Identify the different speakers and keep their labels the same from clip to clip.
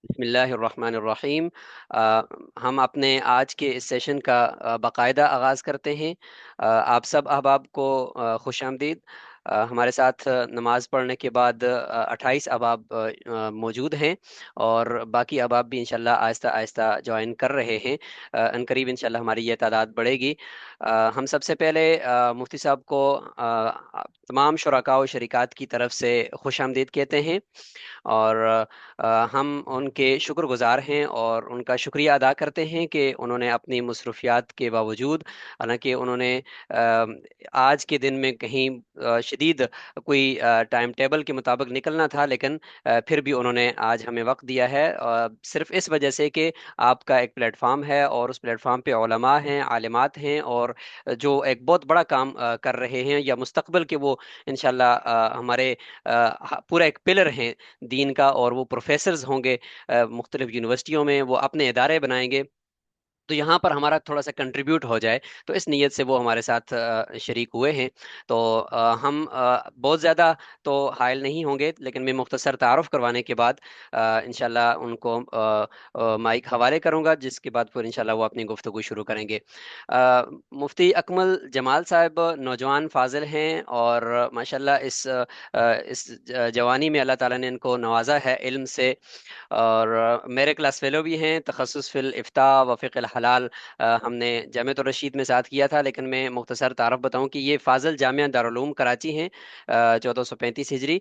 Speaker 1: بسم اللہ الرحمن الرحیم۔ ہم اپنے آج کے اس سیشن کا باقاعدہ آغاز کرتے ہیں۔ آپ سب احباب کو خوش آمدید۔ ہمارے ساتھ نماز پڑھنے کے بعد 28 احباب موجود ہیں، اور باقی احباب بھی انشاءاللہ آہستہ آہستہ جوائن کر رہے ہیں۔ ان قریب انشاءاللہ ہماری یہ تعداد بڑھے گی۔ ہم سب سے پہلے مفتی صاحب کو تمام شرکاء و شریکات کی طرف سے خوش آمدید کہتے ہیں، اور ہم ان کے شکر گزار ہیں اور ان کا شکریہ ادا کرتے ہیں کہ انہوں نے اپنی مصروفیات کے باوجود، حالانکہ انہوں نے آج کے دن میں کہیں شدید کوئی ٹائم ٹیبل کے مطابق نکلنا تھا، لیکن پھر بھی انہوں نے آج ہمیں وقت دیا ہے، صرف اس وجہ سے کہ آپ کا ایک پلیٹ فارم ہے اور اس پلیٹ فارم پہ علماء ہیں، عالمات ہیں، اور جو ایک بہت بڑا کام کر رہے ہیں، یا مستقبل کے وہ انشاءاللہ ہمارے پورا ایک پلر ہیں دین کا، اور وہ پروفیسرز ہوں گے مختلف یونیورسٹیوں میں، وہ اپنے ادارے بنائیں گے، تو یہاں پر ہمارا تھوڑا سا کنٹریبیوٹ ہو جائے، تو اس نیت سے وہ ہمارے ساتھ شریک ہوئے ہیں۔ تو ہم بہت زیادہ تو حائل نہیں ہوں گے، لیکن میں مختصر تعارف کروانے کے بعد انشاءاللہ ان کو مائک حوالے کروں گا، جس کے بعد پھر انشاءاللہ وہ اپنی گفتگو شروع کریں گے۔ مفتی اکمل جمال صاحب نوجوان فاضل ہیں، اور ماشاءاللہ اس جوانی میں اللہ تعالیٰ نے ان کو نوازا ہے علم سے، اور میرے کلاس فیلو بھی ہیں، تخصص فی الافتاء و فقہ الحلال ہم نے جامعۃ الرشید میں ساتھ کیا تھا، لیکن میں مختصر تعارف بتاؤں کہ یہ فاضل جامعہ دارالعلوم کراچی ہیں، 1435 ہجری۔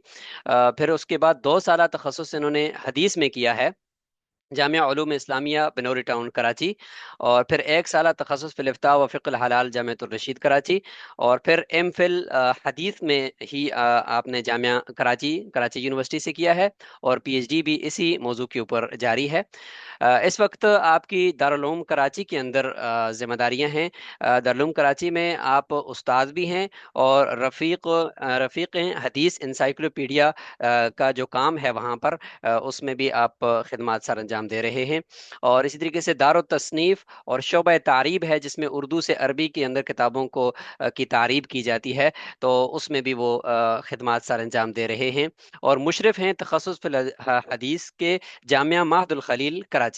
Speaker 1: پھر اس کے بعد 2 سالہ تخصص انہوں نے حدیث میں کیا ہے، جامعہ علوم اسلامیہ بنوری ٹاؤن کراچی، اور پھر 1 سالہ تخصص فی الافتاء و فقہ الحلال جامعۃ الرشید کراچی، اور پھر ایم فل حدیث میں ہی آپ نے جامعہ کراچی یونیورسٹی سے کیا ہے، اور پی ایچ ڈی بھی اسی موضوع کے اوپر جاری ہے۔ اس وقت آپ کی دارالعلوم کراچی کے اندر ذمہ داریاں ہیں۔ دارالعلوم کراچی میں آپ استاد بھی ہیں، اور رفیق ہیں حدیث انسائکلوپیڈیا کا جو کام ہے وہاں پر، اس میں بھی آپ خدمات سر انجام دے رہے ہیں، اور اسی طریقے سے دار التصنیف اور شعبہ تعریب ہے، جس میں اردو سے عربی کے اندر کتابوں کو کی تعریب کی جاتی ہے، تو اس میں بھی وہ خدمات سر انجام دے رہے ہیں، اور مشرف ہیں تخصص فی حدیث کے جامعہ مہد الخلیل کراچی،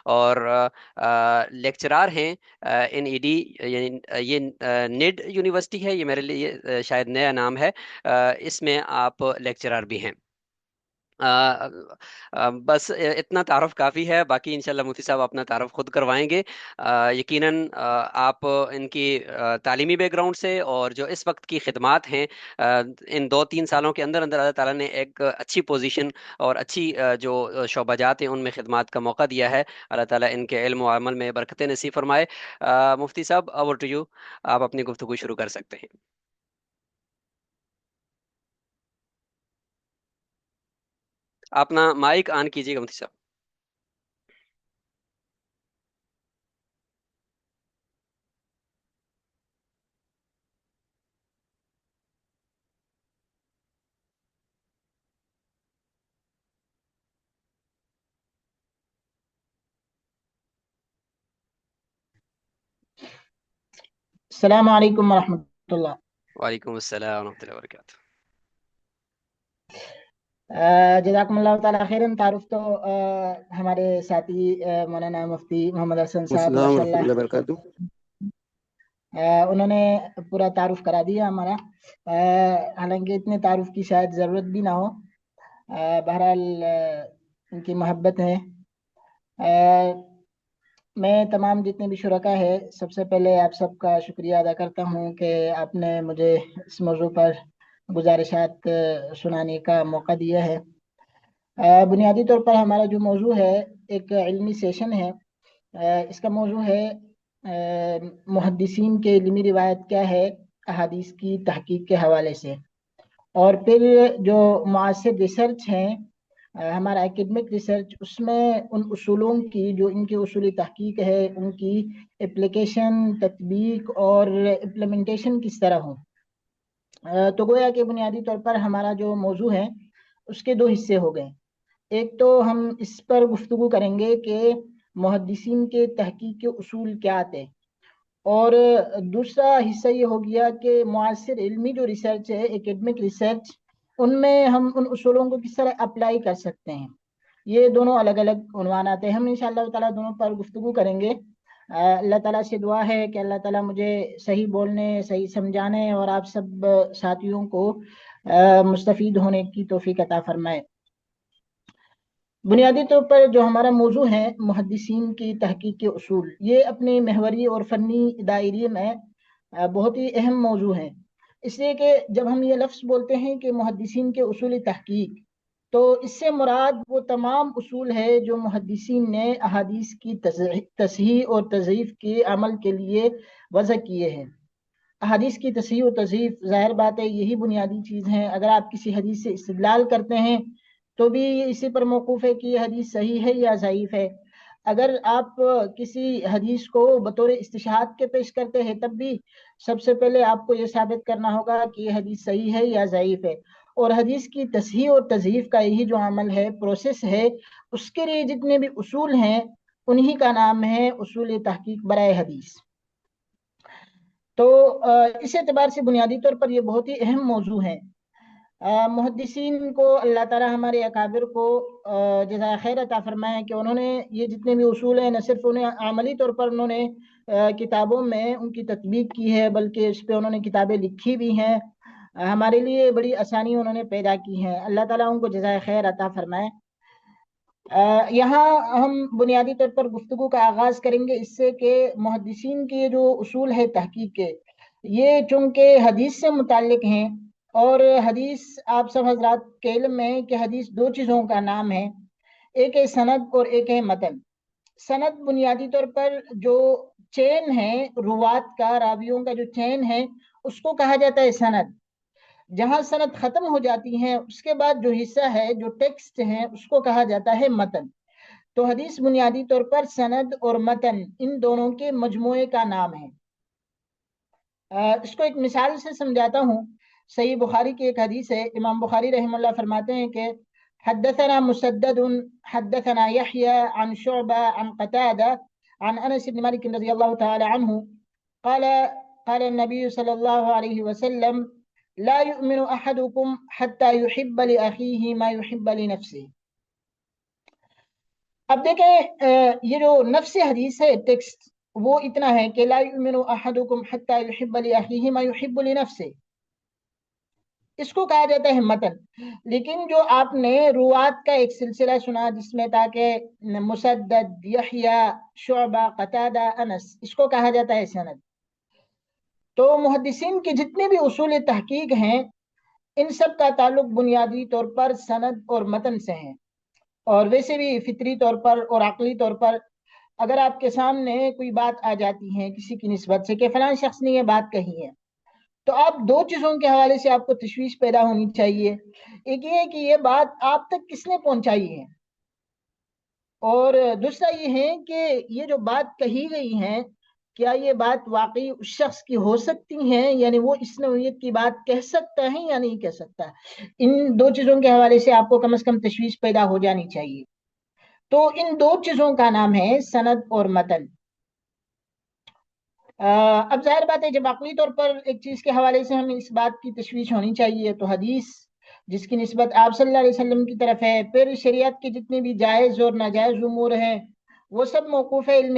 Speaker 1: اور لیکچرار ہیں این ای ڈی، یعنی یہ نیڈ یونیورسٹی ہے، یہ میرے لیے شاید نیا نام ہے، اس میں آپ لیکچرار بھی ہیں۔ بس اتنا تعارف کافی ہے، باقی انشاءاللہ مفتی صاحب اپنا تعارف خود کروائیں گے۔ یقیناً آپ ان کی تعلیمی بیک گراؤنڈ سے، اور جو اس وقت کی خدمات ہیں، ان 2-3 سالوں کے اندر اندر اللہ تعالیٰ نے ایک اچھی پوزیشن اور اچھی جو شعبہ جات ہیں ان میں خدمات کا موقع دیا ہے۔ اللہ تعالیٰ ان کے علم و عمل میں برکتیں نصیب فرمائے۔ مفتی صاحب، اوور ٹو یو، آپ اپنی گفتگو شروع کر سکتے ہیں۔ اپنا مائک آن کیجیے گا مفتی صاحب۔
Speaker 2: السلام علیکم ورحمۃ اللہ۔
Speaker 1: وعلیکم السلام ورحمۃ اللہ وبرکاتہ۔
Speaker 2: جزاکم اللہ تعالیٰ خیرن۔ تعارف تو ہمارے ساتھی مولانا مفتی محمد حسن صاحب
Speaker 3: السلام
Speaker 2: ماشاء
Speaker 3: ورحمۃ
Speaker 2: اللہ
Speaker 3: اللہ وبرکاتہ۔
Speaker 2: انہوں نے پورا تعارف کرا دیا ہمارا، حالانکہ اتنے تعارف کی شاید ضرورت بھی نہ ہو۔ بہرحال ان کی محبت ہے۔ میں تمام جتنے بھی شرکا ہے، سب سے پہلے آپ سب کا شکریہ ادا کرتا ہوں کہ آپ نے مجھے اس موضوع پر گزارشات سنانے کا موقع دیا ہے۔ بنیادی طور پر ہمارا جو موضوع ہے ایک علمی سیشن ہے۔ اس کا موضوع ہے محدثین کے علمی روایت کیا ہے احادیث کی تحقیق کے حوالے سے، اور پھر جو معاصر ریسرچ ہیں، ہمارا ایکیڈمک ریسرچ، اس میں ان اصولوں کی جو ان کی اصولی تحقیق ہے، ان کی اپلیکیشن، تطبیق اور امپلیمنٹیشن کس طرح ہو۔ تو گویا کہ بنیادی طور پر ہمارا جو موضوع ہے اس کے 2 حصے ہو گئے۔ ایک تو ہم اس پر گفتگو کریں گے کہ محدثین کے تحقیق کے اصول کیا تھے، اور دوسرا حصہ یہ ہو گیا کہ معاصر علمی جو ریسرچ ہے، ایکیڈمک ریسرچ، ان میں ہم ان اصولوں کو کس طرح اپلائی کر سکتے ہیں۔ یہ دونوں الگ الگ عنوانات ہیں، ہم انشاءاللہ تعالیٰ دونوں پر گفتگو کریں گے۔ اللہ تعالیٰ سے دعا ہے کہ اللہ تعالیٰ مجھے صحیح بولنے، صحیح سمجھانے اور آپ سب ساتھیوں کو مستفید ہونے کی توفیق عطا فرمائے۔ بنیادی طور پر جو ہمارا موضوع ہے محدثین کی تحقیق کے اصول، یہ اپنے محوری اور فنی دائرے میں بہت ہی اہم موضوع ہے، اس لیے کہ جب ہم یہ لفظ بولتے ہیں کہ محدثین کے اصول تحقیق، تو اس سے مراد وہ تمام اصول ہے جو محدثین نے احادیث کی تصحیح اور تضعیف کے عمل کے لیے وضع کیے ہیں۔ احادیث کی تصحیح و تضعیف ظاہر بات ہے یہی بنیادی چیز ہیں۔ اگر آپ کسی حدیث سے استدلال کرتے ہیں تو بھی اسی پر موقوف ہے کہ یہ حدیث صحیح ہے یا ضعیف ہے۔ اگر آپ کسی حدیث کو بطور استشہاد کے پیش کرتے ہیں تب بھی سب سے پہلے آپ کو یہ ثابت کرنا ہوگا کہ یہ حدیث صحیح ہے یا ضعیف ہے۔ اور حدیث کی تصحیح اور تضعیف کا یہی جو عمل ہے، پروسیس ہے، اس کے لیے جتنے بھی اصول ہیں انہی کا نام ہے اصول تحقیق برائے حدیث۔ تو اس اعتبار سے بنیادی طور پر یہ بہت ہی اہم موضوع ہے۔ محدثین کو اللہ تعالی ہمارے اکابر کو جزائے خیر عطا فرمائے کہ انہوں نے یہ جتنے بھی اصول ہیں نہ صرف انہیں عملی طور پر انہوں نے کتابوں میں ان کی تطبیق کی ہے، بلکہ اس پہ انہوں نے کتابیں لکھی بھی ہیں، ہمارے لیے بڑی آسانی انہوں نے پیدا کی ہیں۔ اللہ تعالیٰ ان کو جزائے خیر عطا فرمائے۔ یہاں ہم بنیادی طور پر گفتگو کا آغاز کریں گے اس سے کہ محدثین کے جو اصول ہے تحقیق کے، یہ چونکہ حدیث سے متعلق ہیں، اور حدیث آپ سب حضرات کے علم میں کہ حدیث دو چیزوں کا نام ہے، ایک ہے سند اور ایک ہے متن۔ سند بنیادی طور پر جو چین ہے روات کا، راویوں کا جو چین ہے اس کو کہا جاتا ہے سند۔ جہاں سند ختم ہو جاتی ہے اس کے بعد جو حصہ ہے، جو ٹیکسٹ ہے، اس کو کہا جاتا ہے متن۔ تو حدیث بنیادی طور پر سند اور متن ان دونوں کے مجموعے کا نام ہے۔ اس کو ایک مثال سے سمجھاتا ہوں۔ صحیح بخاری کی ایک حدیث ہے، امام بخاری رحمہ اللہ فرماتے ہیں کہ حدثنا مسدد حدثنا يحيى عن شعبة عن قتادة عن أنس بن مالك رضي الله تعالى عنه قال قال النبي صلى الله عليه وسلم لا يؤمن أحدكم حتى يحب لأخيه ما يحب لنفسه۔ اب دیکھیں یہ جو نفس حدیث ہے ٹیکسٹ، وہ اتنا ہے کہ لا یؤمن احدکم حتی یحب لأخیہ ما یحب لنفسہ، اس کو کہا جاتا ہے متن۔ لیکن جو آپ نے روات کا ایک سلسلہ سنا جس میں تاکہ مسدد، یحییٰ، شعبہ، قتادہ، انس، اس کو کہا جاتا ہے سند۔ تو محدثین کے جتنے بھی اصول تحقیق ہیں ان سب کا تعلق بنیادی طور پر سند اور متن سے ہے۔ اور ویسے بھی فطری طور پر اور عقلی طور پر اگر آپ کے سامنے کوئی بات آ جاتی ہے کسی کی نسبت سے کہ فلاں شخص نے یہ بات کہی ہے، تو آپ دو چیزوں کے حوالے سے آپ کو تشویش پیدا ہونی چاہیے۔ ایک یہ ہے کہ یہ بات آپ تک کس نے پہنچائی ہے، اور دوسرا یہ ہے کہ یہ جو بات کہی گئی ہے کیا یہ بات واقعی اس شخص کی ہو سکتی ہے، یعنی وہ اس نوعیت کی بات کہہ سکتا ہے یا نہیں کہہ سکتا۔ ان دو چیزوں کے حوالے سے آپ کو کم از کم تشویش پیدا ہو جانی چاہیے۔ تو ان دو چیزوں کا نام ہے سند اور متن۔ اب ظاہر بات ہے جب عقلی طور پر ایک چیز کے حوالے سے ہمیں اس بات کی تشویش ہونی چاہیے تو حدیث جس کی نسبت آپ صلی اللہ علیہ وسلم کی طرف ہے، پھر شریعت کے جتنے بھی جائز اور ناجائز امور ہیں وہ سب موقوف ہے علم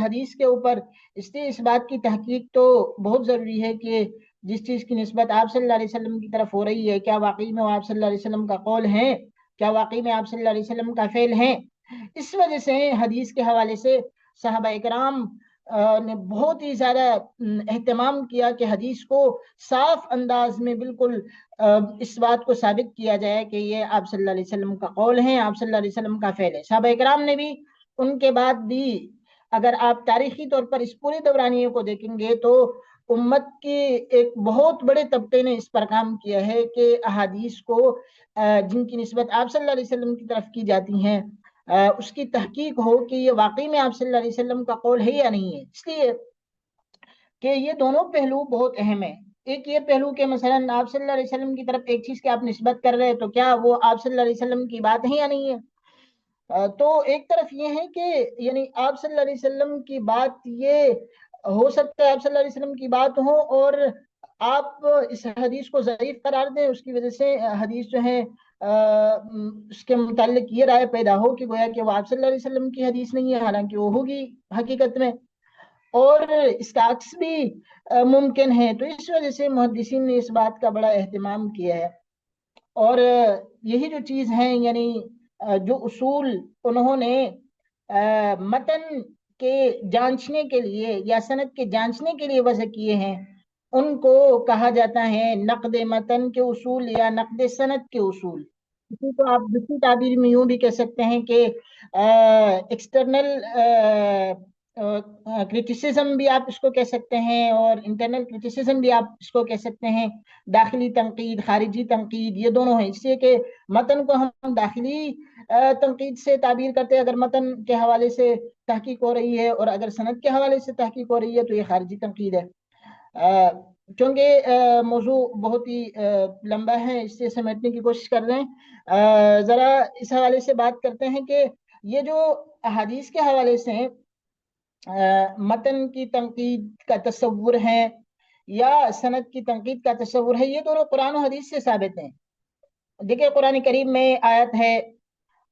Speaker 2: حدیث کے اوپر۔ اس لیے اس بات کی تحقیق تو بہت ضروری ہے کہ جس چیز کی نسبت آپ صلی اللہ علیہ وسلم کی طرف ہو رہی ہے کیا واقعی میں وہ آپ صلی اللہ علیہ وسلم کا قول ہے، کیا واقعی میں آپ صلی اللہ علیہ وسلم کا فعل ہے۔ اس وجہ سے حدیث کے حوالے سے صحابہ اکرام نے بہت ہی زیادہ اہتمام کیا کہ حدیث کو صاف انداز میں بالکل اس بات کو ثابت کیا جائے کہ یہ آپ صلی اللہ علیہ وسلم کا قول ہے، آپ صلی اللہ علیہ وسلم کا فعل ہے۔ صحابہ اکرام نے بھی ان کے بعد بھی، اگر آپ تاریخی طور پر اس پورے دورانیے کو دیکھیں گے تو امت کے ایک بہت بڑے طبقے نے اس پر کام کیا ہے کہ احادیث کو جن کی نسبت آپ صلی اللہ علیہ وسلم کی طرف کی جاتی ہیں اس کی تحقیق ہو کہ یہ واقعی میں آپ صلی اللہ علیہ وسلم کا قول ہے یا نہیں ہے۔ اس لیے کہ یہ دونوں پہلو بہت اہم ہیں۔ ایک یہ پہلو کہ مثلا آپ صلی اللہ علیہ وسلم کی طرف ایک چیز کی آپ نسبت کر رہے ہیں تو کیا وہ آپ صلی اللہ علیہ وسلم کی بات ہے یا نہیں ہے۔ تو ایک طرف یہ ہے کہ یعنی آپ صلی اللہ علیہ وسلم کی بات، یہ ہو سکتا ہے آپ صلی اللہ علیہ وسلم کی بات ہو اور آپ اس حدیث کو ضعیف قرار دیں، اس کی وجہ سے حدیث جو ہے اس کے متعلق یہ رائے پیدا ہو کہ گویا کہ وہ آپ صلی اللہ علیہ وسلم کی حدیث نہیں ہے، حالانکہ وہ ہوگی حقیقت میں، اور اس کا عکس بھی ممکن ہے۔ تو اس وجہ سے محدثین نے اس بات کا بڑا اہتمام کیا ہے، اور یہی جو چیز ہیں، یعنی جو اصول انہوں نے متن کے جانچنے کے لیے یا سند کے جانچنے کے لیے وضع کیے ہیں، ان کو کہا جاتا ہے نقد متن کے اصول یا نقد سند کے اصول۔ اسی کو آپ دوسری تعبیر میں یوں بھی کہہ سکتے ہیں کہ ایکسٹرنل کرٹیسزم بھی آپ اس کو کہہ سکتے ہیں، اور انٹرنل کرٹیسزم بھی آپ اس کو کہہ سکتے ہیں۔ داخلی تنقید، خارجی تنقید، یہ دونوں ہیں، اس لیے کہ متن کو ہم داخلی تنقید سے تعبیر کرتے ہیں اگر متن کے حوالے سے تحقیق ہو رہی ہے، اور اگر سند کے حوالے سے تحقیق ہو رہی ہے تو یہ خارجی تنقید ہے۔ چونکہ موضوع بہت ہی لمبا ہے، اس سے سمیٹنے کی کوشش کر رہے ہیں، ذرا اس حوالے سے بات کرتے ہیں کہ یہ جو احادیث کے حوالے سے متن کی تنقید کا تصور ہے یا سند کی تنقید کا تصور ہے، یہ دونوں قرآن و حدیث سے ثابت ہیں۔ دیکھیں قرآن کریم میں آیت ہے،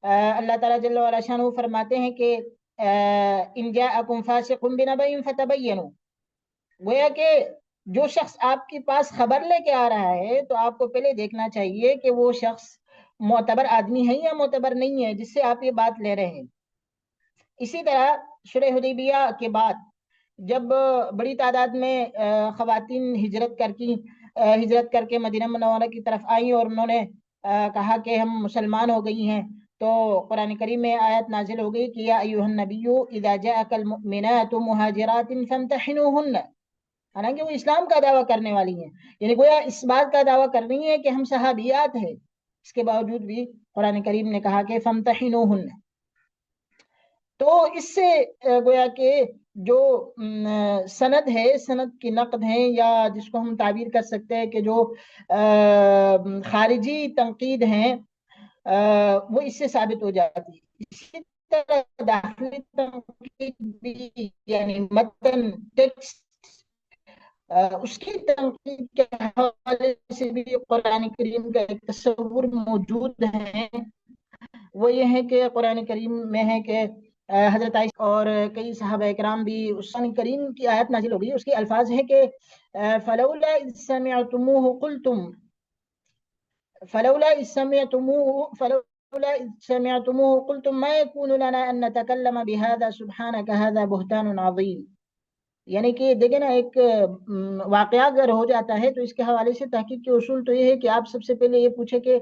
Speaker 2: اللہ تعالیٰ جل وعلا شانہ فرماتے ہیں کہ ان جاءکم فاسق بنبأ فتبینوا، گویا کہ جو شخص آپ کے پاس خبر لے کے آ رہا ہے تو آپ کو پہلے دیکھنا چاہیے کہ وہ شخص معتبر آدمی ہے یا معتبر نہیں ہے جس سے آپ یہ بات لے رہے ہیں۔ اسی طرح صلح حدیبیہ کے بعد جب بڑی تعداد میں خواتین ہجرت کر کے مدینہ منورہ کی طرف آئیں اور انہوں نے کہا کہ ہم مسلمان ہو گئی ہیں، تو قرآن کریم میں آیت نازل ہو گئی کہ یا ایھا النبی اذا جاءک المؤمنات مہاجرات فامتحنوہن، حالانکہ وہ اسلام کا دعویٰ کرنے والی ہیں، یعنی گویا اس بات کا دعویٰ کر رہی ہیں کہ ہم صحابیات ہیں، اس کے باوجود بھی قرآن کریم نے کہا کہ فامتحنوہن۔ تو اس سے گویا کہ جو سند ہے، سند کی نقد ہے، یا جس کو ہم تعبیر کر سکتے ہیں کہ جو خارجی تنقید ہیں، وہ اس سے ثابت ہو جاتی ہے۔ اسی طرح داخلی تنقید بھی، یعنی متن ٹیکسٹ، اس کی تنقید کے حوالے سے بھی قرآن کریم کا ایک تصور موجود ہے۔ وہ یہ ہے کہ قرآن کریم میں ہے کہ حضرت عائشہ اور کئی صحابہ کرام بھی، اس قرآن کریم کی آیت نازل ہو گئی، اس کے الفاظ ہیں کہ فلولا اذ سمعتموه قلتم فلولا اذ سمعتموه قلتم ما يكون لنا ان نتكلم بهذا سبحانك هذا بهتان عظيم۔ یعنی کہ دیکھیں نا، ایک واقعہ اگر ہو جاتا ہے تو اس کے حوالے سے تحقیق کے اصول تو یہ ہے کہ آپ سب سے پہلے یہ پوچھیں کہ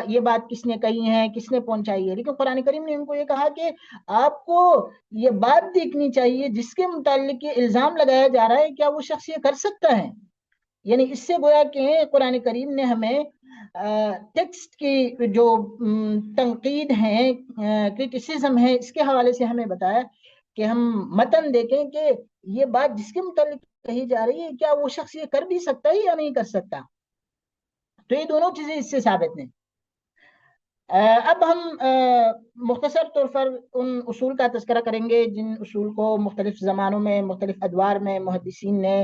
Speaker 2: یہ بات کس نے کہی ہے، کس نے پہنچائی ہے۔ لیکن قرآن کریم نے ان کو یہ کہا کہ آپ کو یہ بات دیکھنی چاہیے جس کے متعلق یہ الزام لگایا جا رہا ہے، کیا وہ شخص یہ کر سکتا ہے۔ یعنی اس سے گویا کہ قرآن کریم نے ہمیں ٹیکسٹ کی جو تنقید ہے، کرٹیسزم ہے، اس کے حوالے سے ہمیں بتایا کہ ہم متن دیکھیں کہ یہ بات جس کے متعلق کہی جا رہی ہے، کیا وہ شخص یہ کر بھی سکتا ہے یا نہیں کر سکتا۔ تو یہ دونوں چیزیں اس سے ثابت ہیں۔ اب ہم مختصر طور پر ان اصول کا تذکرہ کریں گے جن اصول کو مختلف زمانوں میں، مختلف ادوار میں محدثین نے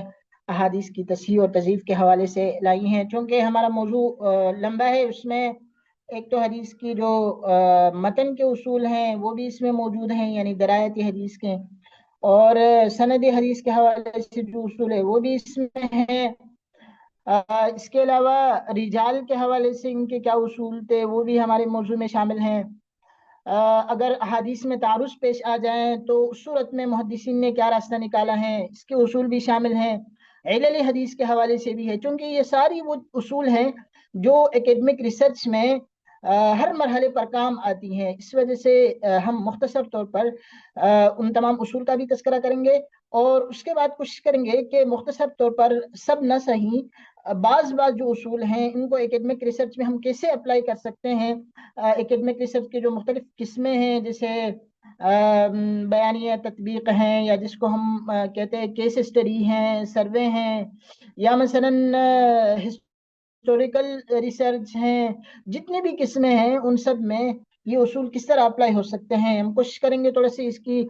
Speaker 2: احادیث کی تصحیح اور تضعیف کے حوالے سے لائی ہیں۔ چونکہ ہمارا موضوع لمبا ہے، اس میں ایک تو حدیث کی جو متن کے اصول ہیں وہ بھی اس میں موجود ہیں، یعنی درایت حدیث کے، اور سند حدیث کے حوالے سے جو اصول ہے وہ بھی اس میں ہیں۔ اس کے علاوہ رجال کے حوالے سے ان کے کیا اصول تھے وہ بھی ہمارے موضوع میں شامل ہیں۔ اگر احادیث میں تعارض پیش آ جائیں تو اس صورت میں محدثین نے کیا راستہ نکالا ہے، اس کے اصول بھی شامل ہیں۔ علل حدیث کے حوالے سے بھی ہے، چونکہ یہ ساری وہ اصول ہیں جو اکیڈمک ریسرچ میں ہر مرحلے پر کام آتی ہیں۔ اس وجہ سے ہم مختصر طور پر ان تمام اصول کا بھی تذکرہ کریں گے، اور اس کے بعد کوشش کریں گے کہ مختصر طور پر سب نہ صحیح بعض جو اصول ہیں ان کو اکیڈمک ریسرچ میں ہم کیسے اپلائی کر سکتے ہیں۔ اکیڈمک ریسرچ کے جو مختلف قسمیں ہیں، جیسے بیانیہ تطبیق ہیں، یا جس کو ہم کہتے ہیں کیس اسٹڈی ہیں، سروے ہیں، یا مثلاً ہسٹوریکل ریسرچ ہیں، جتنے بھی قسمیں ہیں ان سب میں یہ اصول کس طرح اپلائی ہو سکتے ہیں، ہم کوشش کریں گے تھوڑا سی اس کی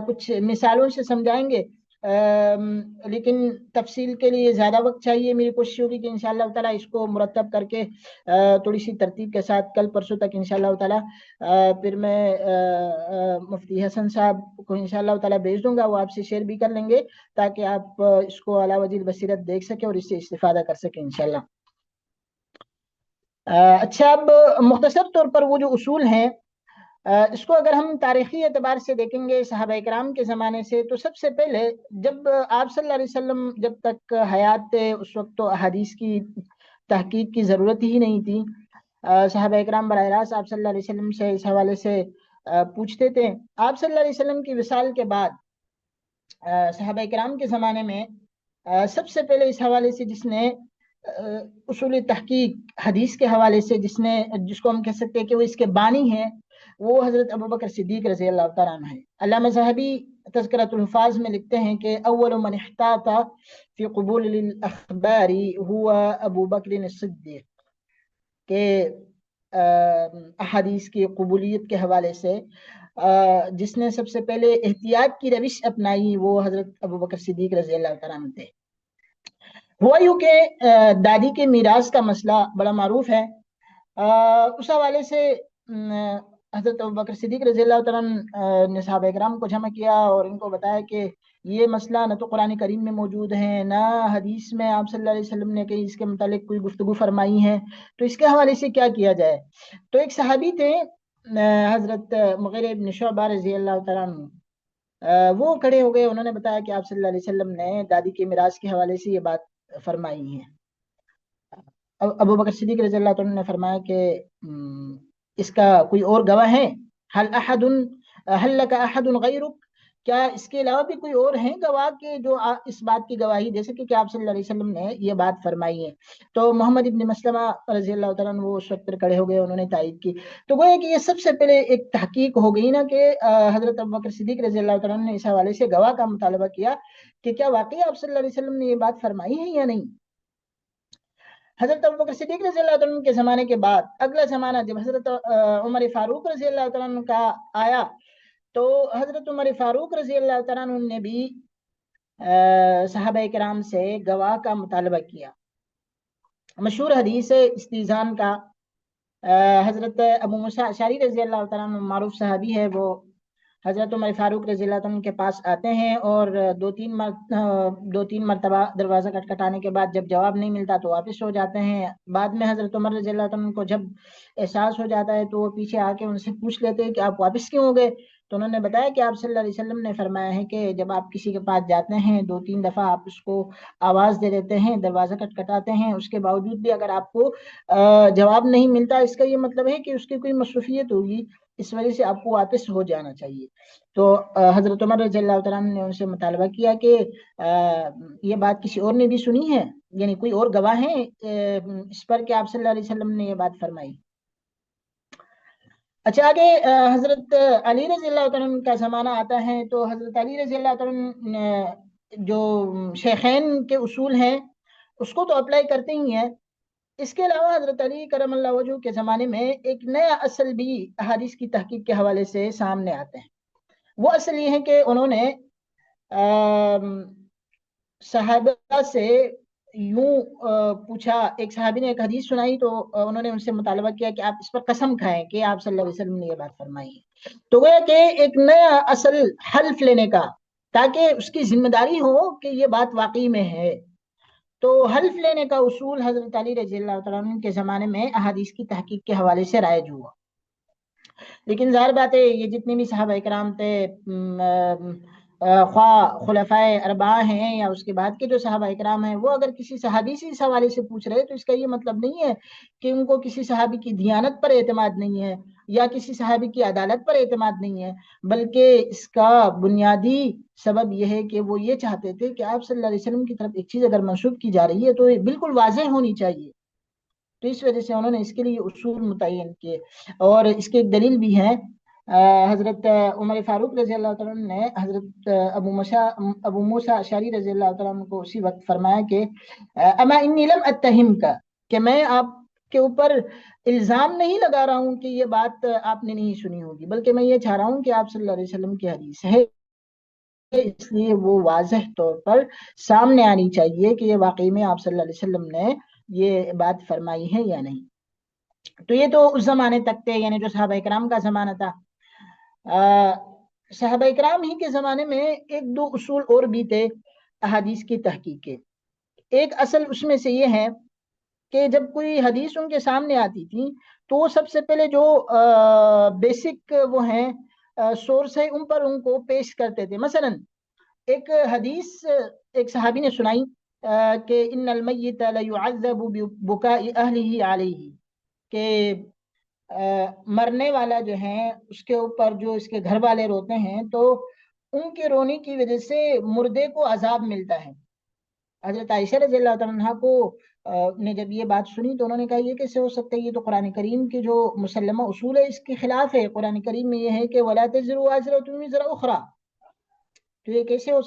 Speaker 2: کچھ مثالوں سے سمجھائیں گے۔ لیکن تفصیل کے لیے زیادہ وقت چاہیے. میری کوشش ہوگی کہ انشاءاللہ تعالیٰ اس کو مرتب کر کے تھوڑی سی ترتیب کے ساتھ کل پرسوں تک انشاءاللہ تعالیٰ پھر میں مفتی حسن صاحب کو انشاءاللہ تعالیٰ بھیج دوں گا. وہ آپ سے شیئر بھی کر لیں گے تاکہ آپ اس کو علی وجہ بصیرت دیکھ سکیں اور اس سے استفادہ کر سکیں انشاءاللہ. اچھا، اب مختصر طور پر وہ جو اصول ہیں اس کو اگر ہم تاریخی اعتبار سے دیکھیں گے صحابہ کرام کے زمانے سے، تو سب سے پہلے جب آپ صلی اللہ علیہ وسلم جب تک حیات تھے اس وقت تو احادیث کی تحقیق کی ضرورت ہی نہیں تھی. صحابہ کرام براہ راست آپ صلی اللہ علیہ وسلم سے اس حوالے سے پوچھتے تھے. آپ صلی اللہ علیہ وسلم کی وصال کے بعد صحابہ کرام کے زمانے میں سب سے پہلے اس حوالے سے جس نے اصول تحقیق حدیث کے حوالے سے جس کو ہم کہہ سکتے ہیں کہ وہ اس کے بانی ہیں، وہ حضرت ابوبکر صدیق رضی اللہ تعالیٰ عنہ ہے. علامہ ذہبی تذکرۃ الحفاظ میں لکھتے ہیں کہ اول من احتاط فی قبول الاخبار هو ابو بکر الصدیق، کہ احادیث کی قبولیت کے حوالے سے جس نے سب سے پہلے احتیاط کی روش اپنائی وہ حضرت ابوبکر صدیق رضی اللہ تعالیٰ عنہ تھے. ہوا یوں کہ دادی کے میراث کا مسئلہ بڑا معروف ہے. اس حوالے سے حضرت ابوبکر صدیق رضی اللہ تعالیٰ نے صحابہ کرام کو جمع کیا اور ان کو بتایا کہ یہ مسئلہ نہ تو قرآن کریم میں موجود ہے نہ حدیث میں آپ صلی اللہ علیہ وسلم نے کہیں اس کے متعلق کوئی گفتگو فرمائی ہے، تو اس کے حوالے سے کیا کیا جائے. تو ایک صحابی تھے حضرت مغیرہ ابن شعبہ رضی اللہ تعالیٰ عنہ، وہ کھڑے ہو گئے. انہوں نے بتایا کہ آپ صلی اللہ علیہ وسلم نے دادی کے میراث کے حوالے سے یہ بات فرمائی ہے. ابو بکر صدیق رضی اللہ عنہ نے فرمایا کہ اس کا کوئی اور گواہ ہے؟ حل لک احد غیرک، کیا اس کے علاوہ بھی کوئی اور ہیں گواہ کے جو اس بات کی گواہی دے سکے کہ آپ صلی اللہ علیہ وسلم نے یہ بات فرمائی ہے؟ تو محمد ابن مسلمہ رضی اللہ تعالیٰ عنہ وہ اس وقت پر کھڑے ہو گئے، انہوں نے تائید کی. تو وہ ہے کہ یہ سب سے پہلے ایک تحقیق ہو گئی نا کہ حضرت ابوبکر صدیق رضی اللہ تعالیٰ عنہ نے اس حوالے سے گواہ کا مطالبہ کیا کہ کیا واقعی آپ صلی اللہ علیہ وسلم نے یہ بات فرمائی ہے یا نہیں. حضرت ابوبکر صدیق رضی اللہ عنہ کے زمانے کے بعد اگلا زمانہ جب حضرت عمر فاروق رضی اللہ عنہ کا آیا، تو حضرت عمر فاروق رضی اللہ تعالیٰ عنہ نے بھی صحابہ کرام سے گواہ کا مطالبہ کیا. مشہور حدیث استیزان کا حضرت ابو موسیٰ اشعری رضی اللہ تعالیٰ عنہ معروف صحابی ہے، وہ حضرت عمر فاروق رضی اللہ عنہ کے پاس آتے ہیں اور دو تین مرتبہ دروازہ کھٹکھٹانے کے بعد جب جواب نہیں ملتا تو واپس ہو جاتے ہیں. بعد میں حضرت عمر رضی اللہ عنہ کو جب احساس ہو جاتا ہے تو وہ پیچھے آ کے ان سے پوچھ لیتے ہیں کہ آپ واپس کیوں ہو گئے. تو انہوں نے بتایا کہ آپ صلی اللہ علیہ وسلم نے فرمایا ہے کہ جب آپ کسی کے پاس جاتے ہیں 2-3 دفعہ آپ اس کو آواز دے دیتے ہیں، دروازہ کھٹکھٹاتے ہیں، اس کے باوجود بھی اگر آپ کو جواب نہیں ملتا، اس کا یہ مطلب ہے کہ اس کی کوئی مصروفیت ہوگی، اس وجہ سے آپ کو واپس ہو جانا چاہیے. تو حضرت عمر رضی اللہ تعالیٰ عنہ نے ان سے مطالبہ کیا کہ یہ بات کسی اور نے بھی سنی ہے، یعنی کوئی اور گواہ ہیں اس پر کہ آپ صلی اللہ علیہ وسلم نے یہ بات فرمائی. اچھا، آگے حضرت علی رضی اللہ تعالیٰ عنہ کا زمانہ آتا ہے. تو حضرت علی رضی اللہ تعالیٰ عنہ جو شیخین کے اصول ہیں اس کو تو اپلائی کرتے ہی ہیں. اس کے علاوہ حضرت علی کرم اللہ وجہ کے زمانے میں ایک نیا اصل بھی احادیث کی تحقیق کے حوالے سے سامنے آتے ہیں. وہ اصل یہ ہے کہ انہوں نے صحابہ سے یوں پوچھا، ایک صحابی نے ایک حدیث سنائی تو انہوں نے ان سے مطالبہ کیا کہ آپ اس پر قسم کھائیں کہ آپ صلی اللہ علیہ وسلم نے یہ بات فرمائی ہے. تو وہ کہ ایک نیا اصل حلف لینے کا، تاکہ اس کی ذمہ داری ہو کہ یہ بات واقعی میں ہے. تو حلف لینے کا اصول حضرت علی رضی اللہ تعالیٰ عنہ کے زمانے میں احادیث کی تحقیق کے حوالے سے رائج ہوا. لیکن ظاہر بات ہے یہ جتنے بھی صحابہ کرام تھے، خواہ خلفائے اربعہ ہیں یا اس کے بعد کے جو صحابہ کرام ہیں، وہ اگر کسی صحابی سے اس حوالے سے پوچھ رہے تو اس کا یہ مطلب نہیں ہے کہ ان کو کسی صحابی کی دیانت پر اعتماد نہیں ہے یا کسی صحابی کی عدالت پر اعتماد نہیں ہے، بلکہ اس کا بنیادی سبب یہ ہے کہ وہ یہ چاہتے تھے کہ آپ صلی اللہ علیہ وسلم کی طرف ایک چیز اگر منسوب کی جا رہی ہے تو یہ بالکل واضح ہونی چاہیے. تو اس وجہ سے انہوں نے اس کے لیے اصول متعین کیے. اور اس کی ایک دلیل بھی ہے، حضرت عمر فاروق رضی اللہ تعالیٰ عنہ نے حضرت ابو موسیٰ اشعری رضی اللہ تعالیٰ عنہ کو اسی وقت فرمایا کہ اما انی لم اتہم کا، کہ میں آپ کے اوپر الزام نہیں لگا رہا ہوں کہ یہ بات آپ نے نہیں سنی ہوگی، بلکہ میں یہ چاہ رہا ہوں کہ آپ صلی اللہ علیہ وسلم کی حدیث ہے اس لیے وہ واضح طور پر سامنے آنی چاہیے کہ یہ واقعی میں آپ صلی اللہ علیہ وسلم نے یہ بات فرمائی ہے یا نہیں۔ تو یہ تو اس زمانے تک تھے، یعنی جو صحابہ کرام کا زمانہ تھا۔ صحابہ کرام ہی کے زمانے میں ایک دو اصول اور بھی تھے احادیث کی تحقیق کے۔ ایک اصل اس میں سے یہ ہے کہ جب کوئی حدیث ان کے سامنے آتی تھی تو وہ سب سے پہلے جو بیسک وہ ہیں سورس ہے ان پر ان کو پیش کرتے تھے۔ مثلا ایک حدیث ایک صحابی نے سنائی کہ ان المیت لیعذب ببکاء اہلہ علیہ، کہ مرنے والا جو ہے اس کے اوپر جو اس کے گھر والے روتے ہیں تو ان کے رونے کی وجہ سے مردے کو عذاب ملتا ہے۔ حضرت عائشہ رضی اللہ تعالیٰ عنہ کو نے جب یہ بات سنی تو انہوں نے کہا یہ کیسے ہو سکتا ہے، یہ تو قرآن کریم کے جو مسلمہ اصول ہے اس کے خلاف ہے۔ قرآن کریم میں یہ ہے کہ وَلَا تَزِرُ وَازِرَةٌ وِزْرَ أُخْرَى، تو یہ کیسے ہو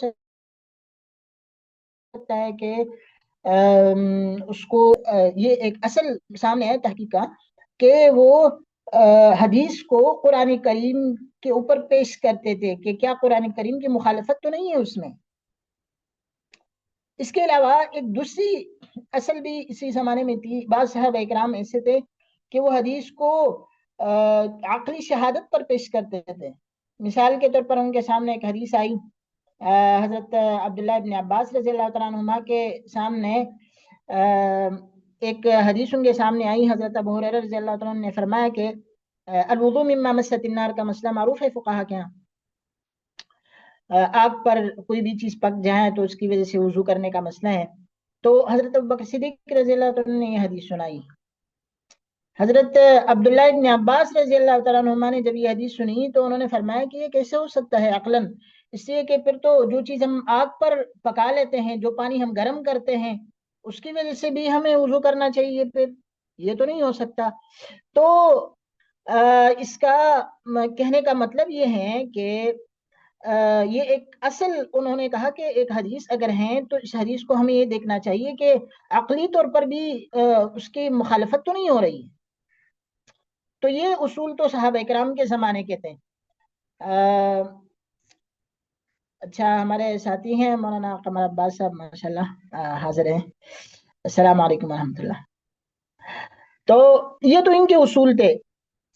Speaker 2: سکتا ہے کہ اس کو یہ ایک اصل سامنے ہے تحقیق کا کہ وہ حدیث کو قرآن کریم کے اوپر پیش کرتے تھے کہ کیا قرآن کریم کی مخالفت تو نہیں ہے اس میں۔ اس کے علاوہ ایک دوسری اصل بھی اسی زمانے میں تھی۔ بعض صحابہ اکرام ایسے تھے کہ وہ حدیث کو عقلی شہادت پر پیش کرتے تھے۔ مثال کے طور پر ان کے سامنے ایک حدیث آئی حضرت عبداللہ ابن عباس رضی اللہ تعالیٰ عنہما کے سامنے ایک حدیث ان کے سامنے آئی، حضرت ابو ہریرہ رضی اللہ تعالیٰ عنہ نے فرمایا کہ الوضوء مما مست النار کا مسئلہ معروف ہے فقہا کے یہاں، آگ پر کوئی بھی چیز پک جائے تو اس کی وجہ سے وضو کرنے کا مسئلہ ہے۔ تو حضرت ابوبکر صدیق رضی اللہ تعالیٰ نے یہ حدیث سنائی۔ حضرت عبداللہ ابن عباس رضی اللہ تعالیٰ عنہما نے جب یہ حدیث سنی تو انہوں نے فرمایا کہ یہ کیسے ہو سکتا ہے عقلاً، اس لیے کہ پھر تو جو چیز ہم آگ پر پکا لیتے ہیں، جو پانی ہم گرم کرتے ہیں، اس کی وجہ سے بھی ہمیں وضو کرنا چاہیے، پھر یہ تو نہیں ہو سکتا۔ تو اس کا کہنے کا مطلب یہ ہے کہ یہ ایک اصل انہوں نے کہا کہ ایک حدیث اگر ہیں تو اس حدیث کو ہمیں یہ دیکھنا چاہیے کہ عقلی طور پر بھی اس کی مخالفت تو نہیں ہو رہی ہے۔ تو یہ اصول تو صحابہ اکرام کے زمانے کے تھے۔ اچھا، ہمارے ساتھی ہیں مولانا قمر عباس صاحب ماشاءاللہ حاضر ہیں۔ السلام علیکم ورحمۃ اللہ۔ تو یہ تو ان کے اصول تھے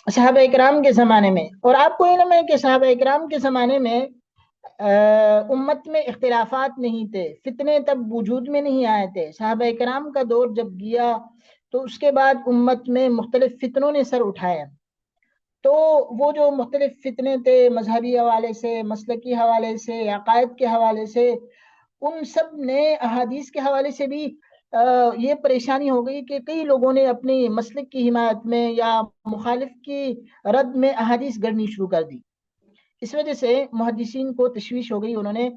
Speaker 2: صحابہ اکرام کے زمانے میں، اور آپ کو علم ہے کہ صحابہ اکرام کے زمانے میں امت میں اختلافات نہیں تھے، فتنے تب وجود میں نہیں آئے تھے۔ صحابہ اکرام کا دور جب گیا تو اس کے بعد امت میں مختلف فتنوں نے سر اٹھایا۔ تو وہ جو مختلف فتنے تھے مذہبی حوالے سے، مسلکی حوالے سے، عقائد کے حوالے سے، ان سب نے احادیث کے حوالے سے بھی یہ پریشانی ہو گئی کہ کئی لوگوں نے اپنی مسلک کی حمایت میں یا مخالف کی رد میں احادیث گڑھنی شروع کر دی۔ اس وجہ سے محدثین کو تشویش ہو گئی، انہوں نے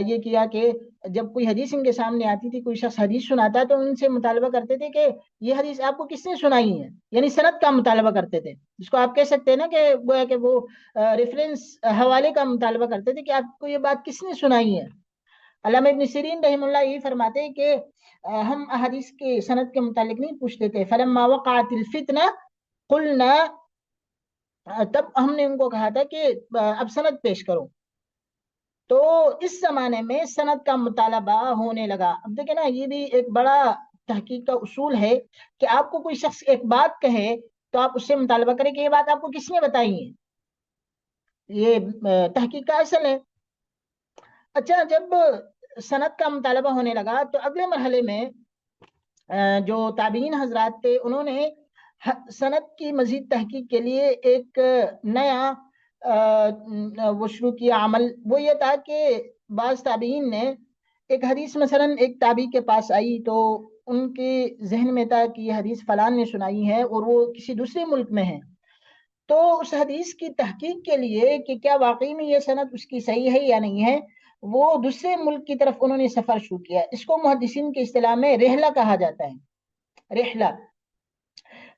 Speaker 2: یہ کیا کہ جب کوئی حدیث ان کے سامنے آتی تھی، کوئی شخص حدیث سناتا تو ان سے مطالبہ کرتے تھے کہ یہ حدیث آپ کو کس نے سنائی ہے، یعنی سند کا مطالبہ کرتے تھے، جس کو آپ کہہ سکتے ہیں نا کہ گویا کہ وہ ریفرنس حوالے کا مطالبہ کرتے تھے کہ آپ کو یہ بات کس نے سنائی ہے۔ علامہ ابن سیرین رحم اللہ یہ فرماتے ہیں کہ ہم احادیث کے سند کے متعلق نہیں پوچھتے تھے، فلما وقعت الفتنہ قلنا، تب ہم نے ان کو کہا تھا کہ اب سند پیش کرو۔ تو اس زمانے میں سند کا مطالبہ ہونے لگا۔ اب دیکھیں نا، یہ بھی ایک بڑا تحقیق کا اصول ہے کہ آپ کو کوئی شخص ایک بات کہے تو آپ اس سے مطالبہ کریں کہ یہ بات آپ کو کس نے بتائی ہے، یہ تحقیق کا اصل ہے۔ اچھا، جب سند کا مطالبہ ہونے لگا تو اگلے مرحلے میں جو تابعین حضرات تھے انہوں نے سند کی مزید تحقیق کے لیے ایک نیا وہ شروع کیا عمل۔ وہ یہ تھا کہ بعض تابعین نے ایک حدیث مثلا ایک تابعی کے پاس آئی تو ان کے ذہن میں تھا کہ یہ حدیث فلان نے سنائی ہے اور وہ کسی دوسرے ملک میں ہے، تو اس حدیث کی تحقیق کے لیے کہ کیا واقعی میں یہ سند اس کی صحیح ہے یا نہیں ہے، وہ دوسرے ملک کی طرف انہوں نے سفر شروع کیا۔ اس کو محدثین کے اصطلاح میں رحلہ کہا جاتا ہے، رحلہ۔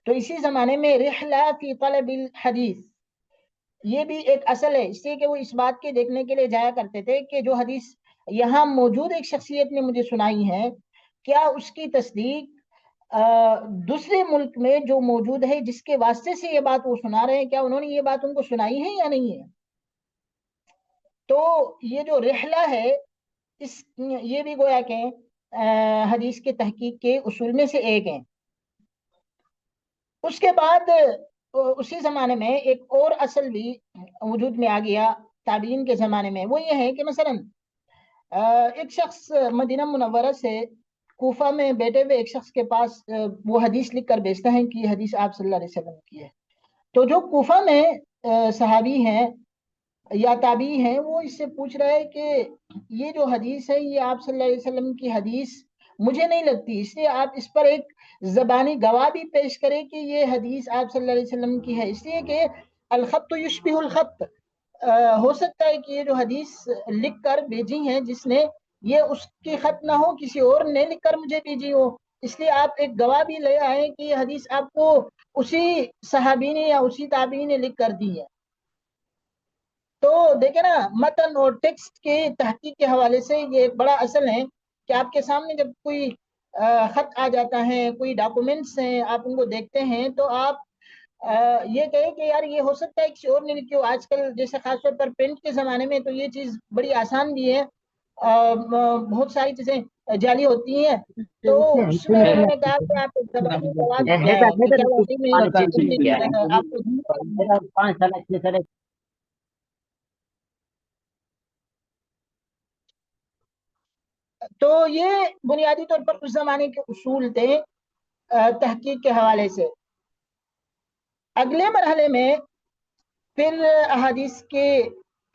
Speaker 2: تو اسی زمانے میں رحلہ فی طلب الحدیث یہ بھی ایک اصل ہے، اس لیے کہ وہ اس بات کے دیکھنے کے لیے جایا کرتے تھے کہ جو حدیث یہاں موجود ایک شخصیت نے مجھے سنائی ہے، کیا اس کی تصدیق دوسرے ملک میں جو موجود ہے جس کے واسطے سے یہ بات وہ سنا رہے ہیں، کیا انہوں نے یہ بات ان کو سنائی ہے یا نہیں ہے۔ تو یہ جو رحلہ ہے یہ بھی گویا کہ حدیث کے تحقیق کے اصول میں سے ایک ہے۔ اس کے بعد اسی زمانے میں ایک اور اصل بھی وجود میں آ گیا تابعین کے زمانے میں، وہ یہ ہے کہ مثلا ایک شخص مدینہ منورہ سے کوفہ میں بیٹھے ہوئے ایک شخص کے پاس وہ حدیث لکھ کر بھیجتا ہے کہ یہ حدیث آپ صلی اللہ علیہ وسلم کی ہے۔ تو جو کوفہ میں صحابی ہیں یا تابعی ہیں، وہ اس سے پوچھ رہا ہے کہ یہ جو حدیث ہے یہ آپ صلی اللہ علیہ وسلم کی حدیث مجھے نہیں لگتی، اس لیے آپ اس پر ایک زبانی گواہ بھی پیش کریں کہ یہ حدیث آپ صلی اللہ علیہ وسلم کی ہے، اس لیے کہ الخط یشبہ الخط، ہو سکتا ہے کہ یہ جو حدیث لکھ کر بھیجی ہیں جس نے، یہ اس کی خط نہ ہو، کسی اور نے لکھ کر مجھے بھیجی ہو، اس لیے آپ ایک گواہ بھی لے آئیں کہ یہ حدیث آپ کو اسی صحابی نے یا اسی تابعی نے لکھ کر دی ہے۔ تو دیکھیں نا، متن اور ٹیکسٹ کے تحقیق کے حوالے سے یہ ایک بڑا اصل ہے کہ آپ کے سامنے جب کوئی خط آ جاتا ہے، کوئی ڈاکومنٹس ہیں، آپ ان کو دیکھتے ہیں تو آپ یہ کہیں کہ یار یہ ہو سکتا ہے کسی اور نے لکھی ہو۔ آج کل جیسے خاص طور پر پرنٹ کے زمانے میں تو یہ چیز بڑی آسان بھی ہے، بہت ساری چیزیں جعلی ہوتی ہیں، تو اس میں انہوں نے کہا کہ آپ ایک زبانی گواہ بھی لے آئیں کہ کیا واقعی میں آپ کو تو یہ بنیادی طور پر اس زمانے کے اصول تھے تحقیق کے حوالے سے۔ اگلے مرحلے میں پھر احادیث کے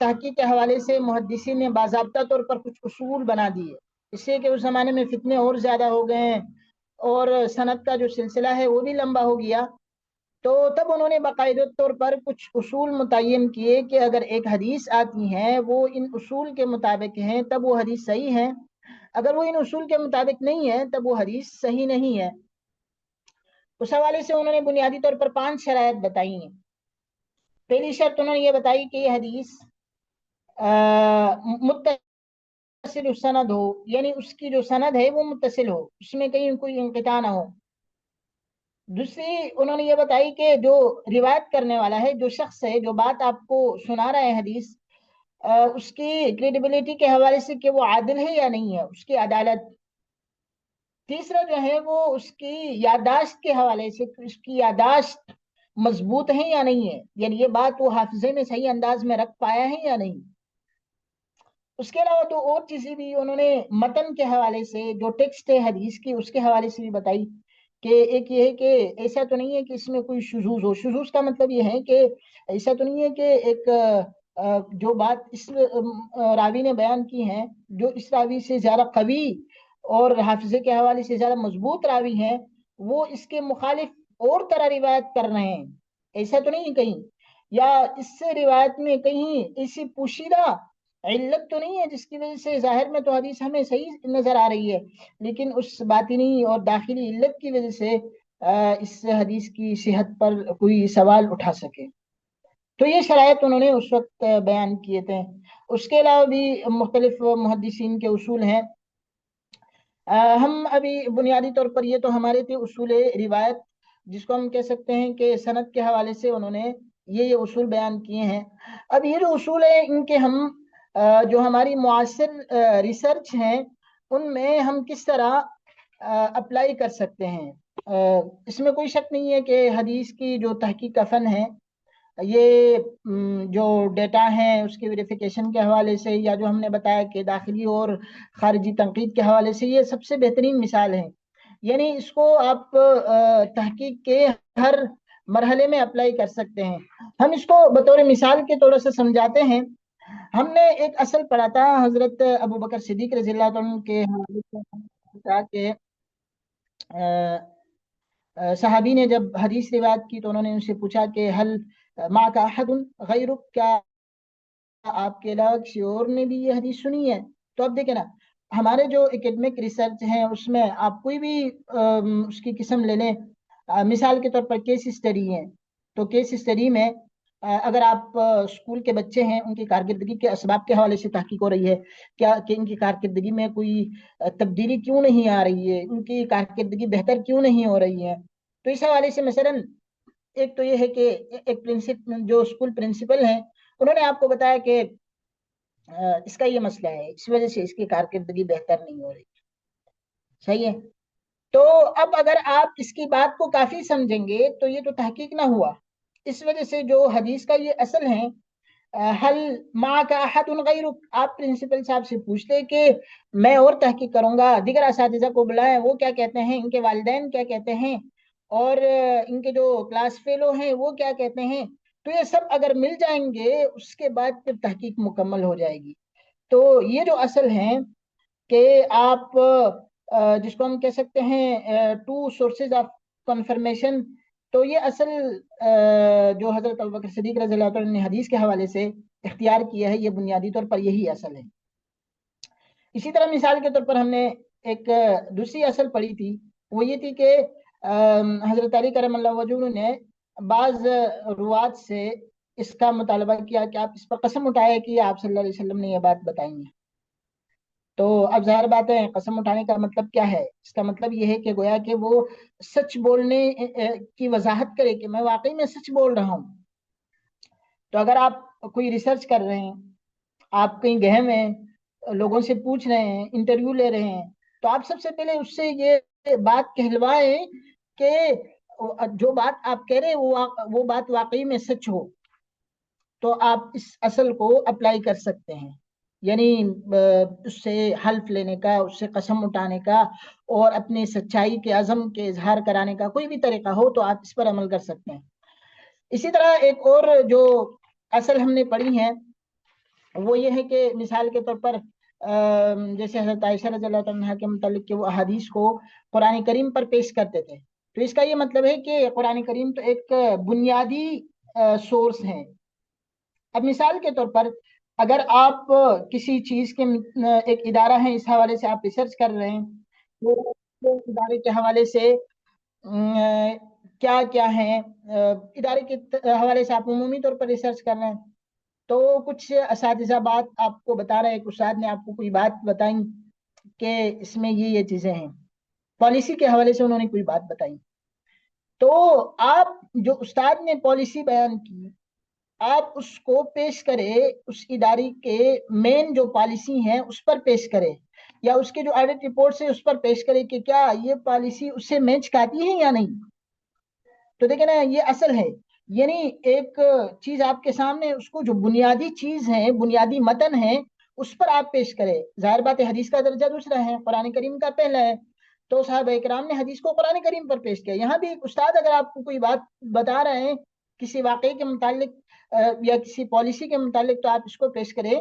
Speaker 2: تحقیق کے حوالے سے محدثین نے باضابطہ طور پر کچھ اصول بنا دیے، اس سے کہ اس زمانے میں فتنے اور زیادہ ہو گئے ہیں اور سند کا جو سلسلہ ہے وہ بھی لمبا ہو گیا۔ تو تب انہوں نے باقاعدہ طور پر کچھ اصول متعین کیے کہ اگر ایک حدیث آتی ہے وہ ان اصول کے مطابق ہیں تب وہ حدیث صحیح ہے، اگر وہ ان اصول کے مطابق نہیں ہے تب وہ حدیث صحیح نہیں ہے۔ اس حوالے سے انہوں نے بنیادی طور پر 5 شرائط بتائی ہیں۔ پہلی شرط انہوں نے یہ بتائی کہ یہ حدیث متصل السند ہو، یعنی اس کی جو سند ہے وہ متصل ہو، اس میں کہیں کوئی انقطاع نہ ہو۔ دوسری انہوں نے یہ بتائی کہ جو روایت کرنے والا ہے، جو شخص ہے جو بات آپ کو سنا رہا ہے حدیث، اس کی کریڈیبلٹی کے حوالے سے کہ وہ عادل ہے یا نہیں ہے، اس کی عدالت۔ تیسرا جو ہے وہ اس کی یادداشت کے حوالے سے، اس کی یادداشت مضبوط ہے یا نہیں ہے، یعنی یہ بات وہ حافظے میں صحیح انداز میں رکھ پایا ہے یا نہیں۔ اس کے علاوہ تو اور چیزیں بھی انہوں نے متن کے حوالے سے، جو ٹیکسٹ ہے حدیث کی اس کے حوالے سے بھی بتائی کہ ایک یہ ہے کہ ایسا تو نہیں ہے کہ اس میں کوئی شذوذ ہو۔ شذوذ کا مطلب یہ ہے کہ ایسا تو نہیں ہے کہ ایک جو بات اس راوی نے بیان کی ہے، جو اس راوی سے زیادہ قوی اور حافظے کے حوالے سے زیادہ مضبوط راوی ہیں، وہ اس کے مخالف اور طرح روایت کر رہے ہیں، ایسا تو نہیں کہیں، یا اس سے روایت میں کہیں ایسی پوشیدہ علت تو نہیں ہے جس کی وجہ سے ظاہر میں تو حدیث ہمیں صحیح نظر آ رہی ہے، لیکن اس باطنی اور داخلی علت کی وجہ سے اس حدیث کی صحت پر کوئی سوال اٹھا سکے۔ تو یہ شرائط انہوں نے اس وقت بیان کیے تھے۔ اس کے علاوہ بھی مختلف محدثین کے اصول ہیں۔ ہم ابھی بنیادی طور پر یہ تو ہمارے تھے اصول روایت، جس کو ہم کہہ سکتے ہیں کہ سند کے حوالے سے انہوں نے یہ اصول بیان کیے ہیں۔ اب یہ جو اصول ہیں ان کے ہم جو ہماری معاصر ریسرچ ہیں ان میں ہم کس طرح اپلائی کر سکتے ہیں۔ اس میں کوئی شک نہیں ہے کہ حدیث کی جو تحقیق کا فن ہے، یہ جو ڈیٹا ہیں اس کے ویریفیکیشن کے حوالے سے، یا جو ہم نے بتایا کہ داخلی اور خارجی تنقید کے حوالے سے، یہ سب سے بہترین مثال ہے۔ یعنی اس کو آپ تحقیق کے ہر مرحلے میں اپلائی کر سکتے ہیں۔ ہم اس کو بطور مثال کے تھوڑا سا سمجھاتے ہیں۔ ہم نے ایک اصل پڑھا تھا حضرت ابو بکر صدیق رضی اللہ عنہ کے حوالے سے کہ صحابی نے جب حدیث روایت کی تو انہوں نے ان سے پوچھا کہ حل معک احد غیرک، کیا آپ کے علاوہ کسی اور نے بھی یہ حدیث سنی ہے؟ تو اب دیکھیں نا، ہمارے جو اکیڈمک ریسرچ ہیں اس میں آپ کوئی بھی اس کی قسم لے لیں، مثال کے طور پر کیس اسٹڈی ہیں، تو کیس اسٹڈی میں اگر آپ اسکول کے بچے ہیں، ان کی کارکردگی کے اسباب کے حوالے سے تحقیق ہو رہی ہے، کیا کہ ان کی کارکردگی میں کوئی تبدیلی کیوں نہیں آ رہی ہے، ان کی کارکردگی بہتر کیوں نہیں ہو رہی ہے، تو اس حوالے سے مثلا ایک تو یہ ہے کہ ایک جو اسکول پرنسپل ہیں انہوں نے آپ کو بتایا کہ اس کا یہ مسئلہ ہے، اس وجہ سے اس کی کارکردگی بہتر نہیں ہو رہی. صحیح ہے. تو اب اگر آپ اس کی بات کو کافی سمجھیں گے تو یہ تو تحقیق نہ ہوا. اس وجہ سے جو حدیث کا یہ اصل ہے، حل ماں کا احد غیرک، آپ پرنسپل صاحب سے پوچھ لیں کہ میں اور تحقیق کروں گا، دیگر اساتذہ کو بلائیں وہ کیا کہتے ہیں، ان کے والدین کیا کہتے ہیں، اور ان کے جو کلاس فیلو ہیں وہ کیا کہتے ہیں. تو یہ سب اگر مل جائیں گے اس کے بعد پھر تحقیق مکمل ہو جائے گی. تو یہ جو اصل ہے کہ آپ جس کو ہم کہہ سکتے ہیں ٹو سورسز آف کنفرمیشن، تو یہ اصل جو حضرت ابوبکر صدیق رضی اللہ عنہ نے حدیث کے حوالے سے اختیار کیا ہے، یہ بنیادی طور پر یہی اصل ہے. اسی طرح مثال کے طور پر ہم نے ایک دوسری اصل پڑھی تھی، وہ یہ تھی کہ حضرت علی کرم اللہ وجہ نے بعض روات سے اس کا مطالبہ کیا کہ آپ اس پر قسم اٹھائے کہ آپ صلی اللہ علیہ وسلم نے یہ بات بتائی ہے. تو اب ظاہر بات ہے قسم اٹھانے کا مطلب کیا ہے، اس کا مطلب یہ ہے کہ گویا کہ وہ سچ بولنے کی وضاحت کرے کہ میں واقعی میں سچ بول رہا ہوں. تو اگر آپ کوئی ریسرچ کر رہے ہیں، آپ کہیں گہے میں لوگوں سے پوچھ رہے ہیں، انٹرویو لے رہے ہیں، تو آپ سب سے پہلے اس سے یہ بات کہلوائیں کہ جو بات آپ کہہ رہے ہیں وہ بات واقعی میں سچ ہو. تو آپ اس اصل کو اپلائی کر سکتے ہیں، یعنی اس سے حلف لینے کا، اس سے قسم اٹھانے کا، اور اپنی سچائی کے عزم کے اظہار کرانے کا کوئی بھی طریقہ ہو تو آپ اس پر عمل کر سکتے ہیں. اسی طرح ایک اور جو اصل ہم نے پڑھی ہے وہ یہ ہے کہ مثال کے طور پر جیسے حضرت عائشہ رضی اللہ عنہ کے متعلق کہ وہ احادیث کو قرآن کریم پر پیش کرتے تھے. تو اس کا یہ مطلب ہے کہ قرآن کریم تو ایک بنیادی سورس ہے. اب مثال کے طور پر اگر آپ کسی چیز کے ایک ادارہ ہے، اس حوالے سے آپ ریسرچ کر رہے ہیں، تو ادارے کے حوالے سے کیا کیا ہے، ادارے کے حوالے سے آپ عمومی طور پر ریسرچ کر رہے ہیں، تو کچھ اساتذہ بات آپ کو بتا رہے ہیں، ایک استاد نے آپ کو کوئی بات بتائی کہ اس میں یہ چیزیں ہیں، پالیسی کے حوالے سے انہوں نے کوئی بات بتائی. تو آپ جو استاد نے پالیسی بیان کی، آپ اس کو پیش کرے، اس ادارے کے مین جو پالیسی ہیں اس پر پیش کرے، یا اس کے جو آڈٹ رپورٹ سے اس پر پیش کرے کہ کیا یہ پالیسی اس سے میچ کھاتی ہے یا نہیں. تو دیکھیں نا یہ اصل ہے، یعنی ایک چیز آپ کے سامنے، اس کو جو بنیادی چیز ہے، بنیادی متن ہے، اس پر آپ پیش کرے. ظاہر بات ہے حدیث کا درجہ دوسرا ہے، قرآن کریم کا پہلا ہے. تو صحابہ اکرام نے حدیث کو قرآن کریم پر پیش کیا. یہاں بھی ایک استاد اگر آپ کو کوئی بات بتا رہے ہیں کسی واقعے کے متعلق یا کسی پالیسی کے متعلق، تو آپ اس کو پیش کریں،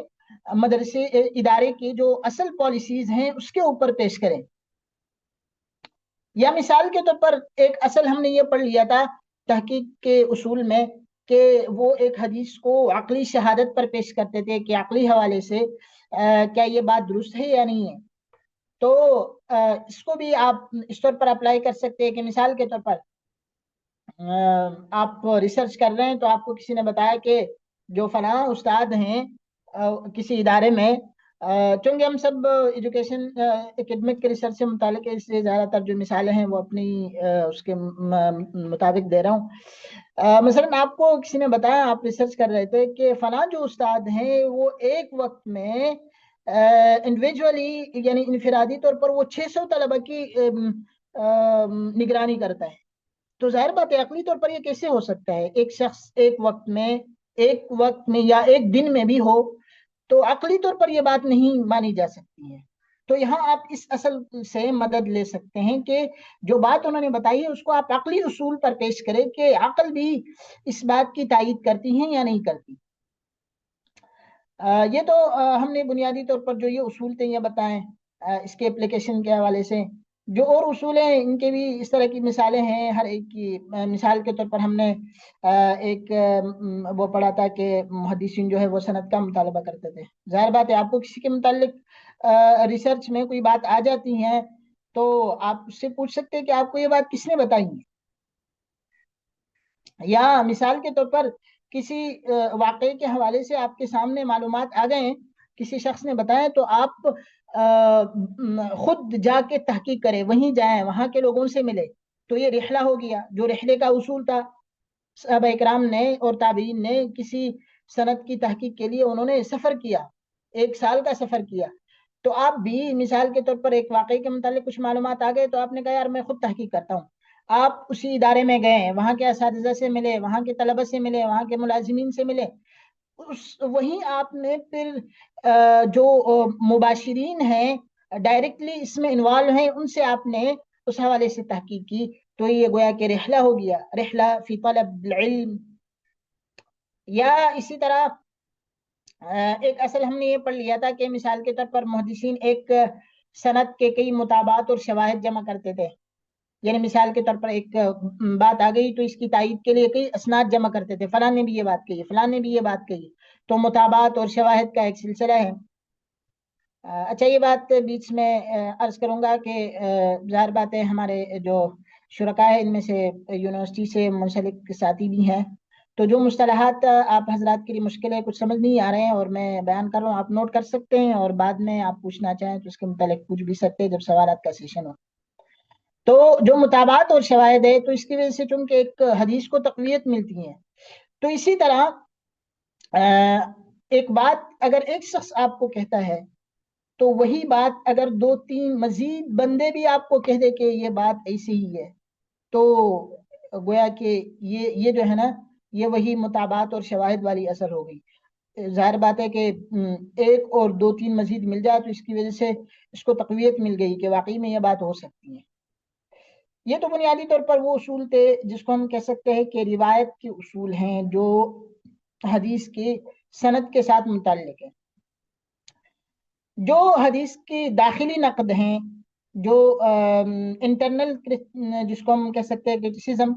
Speaker 2: مدرسے ادارے کی جو اصل پالیسیز ہیں اس کے اوپر پیش کریں. یا مثال کے طور پر ایک اصل ہم نے یہ پڑھ لیا تھا تحقیق کے اصول میں کہ وہ ایک حدیث کو عقلی شہادت پر پیش کرتے تھے کہ عقلی حوالے سے کیا یہ بات درست ہے یا نہیں ہے. تو اس کو بھی آپ اس طور پر اپلائی کر سکتے ہیں کہ مثال کے طور پر آپ ریسرچ کر رہے ہیں، تو آپ کو کسی نے بتایا کہ جو فلاں استاد ہیں کسی ادارے میں، چونکہ ہم سب ایجوکیشن اکیڈمک کے ریسرچ سے متعلق ہے، اس لیے زیادہ تر جو مثالیں ہیں وہ اپنی اس کے مطابق دے رہا ہوں. مثلا آپ کو کسی نے بتایا، آپ ریسرچ کر رہے تھے کہ فلاں جو استاد ہیں وہ ایک وقت میں انڈیویجولی یعنی انفرادی طور پر وہ 600 طلبہ کی نگرانی کرتا ہے. تو ظاہر بات ہے عقلی طور پر یہ کیسے ہو سکتا ہے، ایک شخص ایک وقت میں یا ایک دن میں بھی ہو، تو عقلی طور پر یہ بات نہیں مانی جا سکتی ہے. تو یہاں آپ اس اصل سے مدد لے سکتے ہیں کہ جو بات انہوں نے بتائی ہے اس کو آپ عقلی اصول پر پیش کریں کہ عقل بھی اس بات کی تائید کرتی ہے یا نہیں کرتی. یہ تو ہم نے بنیادی طور پر جو یہ اصول تھے یہ بتائیں. اس کے اپلیکیشن کے حوالے سے جو اور اصول ہیں ان کے بھی اس طرح کی مثالیں ہیں. ہر ایک کی مثال کے طور پر ہم نے ایک وہ پڑھا تھا کہ محدثین جو ہے وہ سند کا مطالبہ کرتے تھے. ظاہر بات ہے آپ کو کسی کے متعلق ریسرچ میں کوئی بات آ جاتی ہے تو آپ اس سے پوچھ سکتے ہیں کہ آپ کو یہ بات کس نے بتائی ہے. یا مثال کے طور پر کسی واقعے کے حوالے سے آپ کے سامنے معلومات آ گئے، کسی شخص نے بتایا، تو آپ خود جا کے تحقیق کریں، وہیں جائیں، وہاں کے لوگوں سے ملے. تو یہ رحلہ ہو گیا، جو رحلے کا اصول تھا. صحابہ اکرام نے اور تابعین نے کسی سند کی تحقیق کے لیے انہوں نے سفر کیا، 1 سال کا سفر کیا، تو آپ بھی مثال کے طور پر ایک واقعے کے متعلق کچھ معلومات آ گئے تو آپ نے کہا یار میں خود تحقیق کرتا ہوں. آپ اسی ادارے میں گئے، وہاں کے اساتذہ سے ملے، وہاں کے طلبہ سے ملے، وہاں کے ملازمین سے ملے. وہیں آپ نے پھر جو مباشرین ہیں، ڈائریکٹلی اس میں انوالو ہیں، ان سے آپ نے اس حوالے سے تحقیق کی. تو یہ گویا کہ رحلہ ہو گیا، رحلہ فی طلب العلم. یا اسی طرح ایک اصل ہم نے یہ پڑھ لیا تھا کہ مثال کے طور پر محدثین ایک سند کے کئی مطابعات اور شواہد جمع کرتے تھے. یعنی مثال کے طور پر ایک بات آ گئی تو اس کی تائید کے لیے کئی اسناد جمع کرتے تھے، فلاں نے بھی یہ بات کہی، فلاں نے بھی یہ بات کہی. تو مطابعات اور شواہد کا ایک سلسلہ ہے. اچھا، یہ بات بیچ میں عرض کروں گا کہ ظاہر بات ہے ہمارے جو شرکاء ہیں ان میں سے یونیورسٹی سے منسلک ساتھی بھی ہیں، تو جو مصطلحات آپ حضرات کے لیے مشکل ہے، کچھ سمجھ نہیں آ رہے ہیں اور میں بیان کر رہا ہوں، آپ نوٹ کر سکتے ہیں اور بعد میں آپ پوچھنا چاہیں تو اس کے متعلق پوچھ بھی سکتے ہیں جب سوالات کا سیشن ہو. تو جو مطابعات اور شواہد ہے تو اس کی وجہ سے چونکہ ایک حدیث کو تقویت ملتی ہے. تو اسی طرح ایک بات اگر ایک شخص آپ کو کہتا ہے تو وہی بات اگر 2-3 مزید بندے بھی آپ کو کہہ دے کہ یہ بات ایسی ہی ہے، تو گویا کہ یہ جو ہے نا، یہ وہی مطابعات اور شواہد والی اثر ہو گئی. ظاہر بات ہے کہ ایک اور 2-3 مزید مل جائے تو اس کی وجہ سے اس کو تقویت مل گئی کہ واقعی میں یہ بات ہو سکتی ہے. یہ تو بنیادی طور پر وہ اصول تھے جس کو ہم کہہ سکتے ہیں کہ روایت کے اصول ہیں جو حدیث کی سند کے ساتھ متعلق ہیں. جو حدیث کی داخلی نقد ہیں، جو انٹرنل جس کو ہم کہہ سکتے ہیں کرٹیسزم،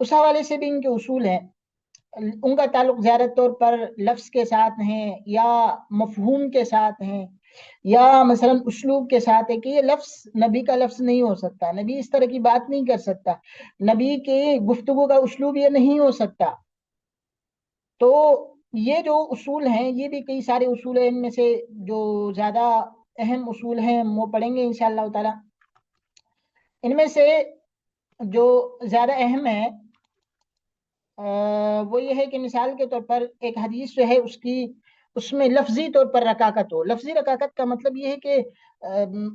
Speaker 2: اس حوالے سے بھی ان کے اصول ہیں. ان کا تعلق زیادہ طور پر لفظ کے ساتھ ہیں یا مفہوم کے ساتھ ہیں یا مثلا اسلوب کے ساتھ ہے کہ یہ لفظ نبی کا لفظ نہیں ہو سکتا، نبی اس طرح کی بات نہیں کر سکتا، نبی کے گفتگو کا اسلوب یہ نہیں ہو سکتا. تو یہ جو اصول ہیں یہ بھی کئی سارے اصول ہیں، ان میں سے جو زیادہ اہم اصول ہیں وہ پڑھیں گے انشاءاللہ تعالی. ان میں سے جو زیادہ اہم ہے وہ یہ ہے کہ مثال کے طور پر ایک حدیث جو ہے اس میں لفظی طور پر رکاکت ہو. لفظی رکاکت کا مطلب یہ ہے کہ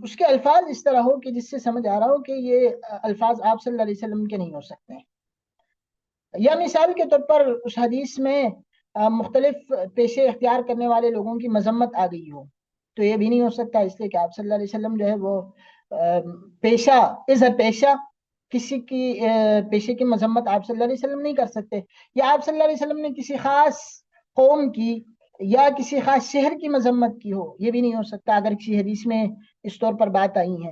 Speaker 2: اس کے الفاظ اس طرح ہو کہ جس سے سمجھ آ رہا ہو کہ یہ الفاظ آپ صلی اللہ علیہ وسلم کے نہیں ہو سکتے ہیں. یا مثال کے طور پر اس حدیث میں مختلف پیشے اختیار کرنے والے لوگوں کی مذمت آ گئی ہو، تو یہ بھی نہیں ہو سکتا، اس لیے کہ آپ صلی اللہ علیہ وسلم جو ہے وہ پیشہ پیشہ کسی کی پیشے کی مذمت آپ صلی اللہ علیہ وسلم نہیں کر سکتے. یا آپ صلی اللہ علیہ وسلم نے کسی خاص قوم کی یا کسی خاص شہر کی مذمت کی ہو، یہ بھی نہیں ہو سکتا اگر کسی حدیث میں اس طور پر بات آئی ہے.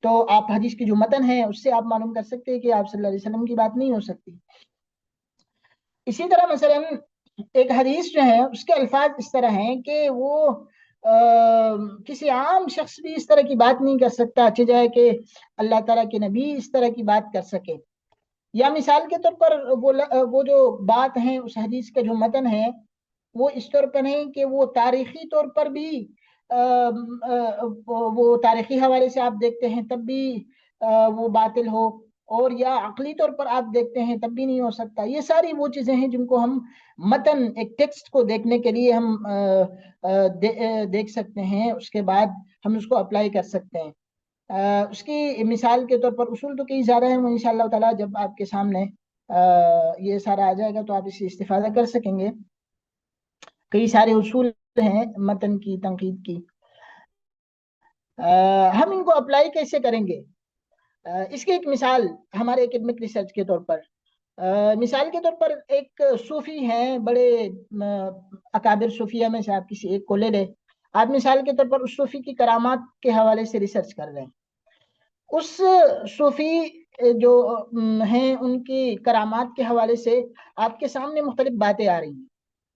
Speaker 2: تو آپ حدیث کی جو متن ہے اس سے آپ معلوم کر سکتے ہیں کہ آپ صلی اللہ علیہ وسلم کی بات نہیں ہو سکتی. اسی طرح مثلا ایک حدیث جو ہے اس کے الفاظ اس طرح ہیں کہ وہ کسی عام شخص بھی اس طرح کی بات نہیں کر سکتا، اچھی جائے کہ اللہ تعالیٰ کے نبی اس طرح کی بات کر سکے. یا مثال کے طور پر وہ جو بات ہیں اس حدیث کا جو متن ہے وہ اس طور پر ہے کہ وہ تاریخی طور پر بھی وہ تاریخی حوالے سے آپ دیکھتے ہیں تب بھی وہ باطل ہو، اور یا عقلی طور پر آپ دیکھتے ہیں تب بھی نہیں ہو سکتا. یہ ساری وہ چیزیں ہیں جن کو ہم متن ایک ٹیکسٹ کو دیکھنے کے لیے ہم دیکھ سکتے ہیں، اس کے بعد ہم اس کو اپلائی کر سکتے ہیں. اس کی مثال کے طور پر اصول تو کئی زیادہ ہیں، وہ انشاءاللہ تعالی جب آپ کے سامنے یہ سارا آ جائے گا تو آپ اس سے استفادہ کر سکیں گے. کئی سارے اصول ہیں متن کی تنقید کی. ہم ان کو اپلائی کیسے کریں گے؟ اس کی ایک مثال ہمارے اکیڈمک ریسرچ کے طور پر، مثال کے طور پر ایک صوفی ہیں، بڑے اکابر صوفیہ میں سے آپ کسی ایک کو لے لیں. آپ مثال کے طور پر اس صوفی کی کرامات کے حوالے سے ریسرچ کر رہے ہیں. اس صوفی جو ہیں ان کی کرامات کے حوالے سے آپ کے سامنے مختلف باتیں آ رہی ہیں،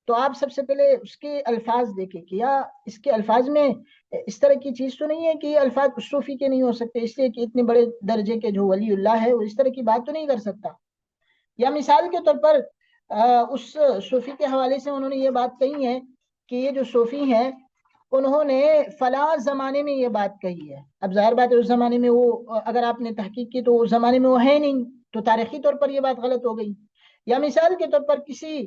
Speaker 2: تو آپ سب سے پہلے اس کے الفاظ دیکھیں کہ یا اس کے الفاظ میں اس طرح کی چیز تو نہیں ہے کہ یہ الفاظ اس صوفی کے نہیں ہو سکتے اس لیے کہ اتنے بڑے درجے کے جو ولی اللہ ہے وہ اس طرح کی بات تو نہیں کر سکتا. یا مثال کے طور پر اس صوفی کے حوالے سے انہوں نے یہ بات کہی ہے کہ یہ جو صوفی ہیں انہوں نے فلاں زمانے میں یہ بات کہی ہے. اب ظاہر بات ہے اس زمانے میں وہ اگر آپ نے تحقیق کی تو اس زمانے میں وہ ہے نہیں، تو تاریخی طور پر یہ بات غلط ہو گئی. یا مثال کے طور پر کسی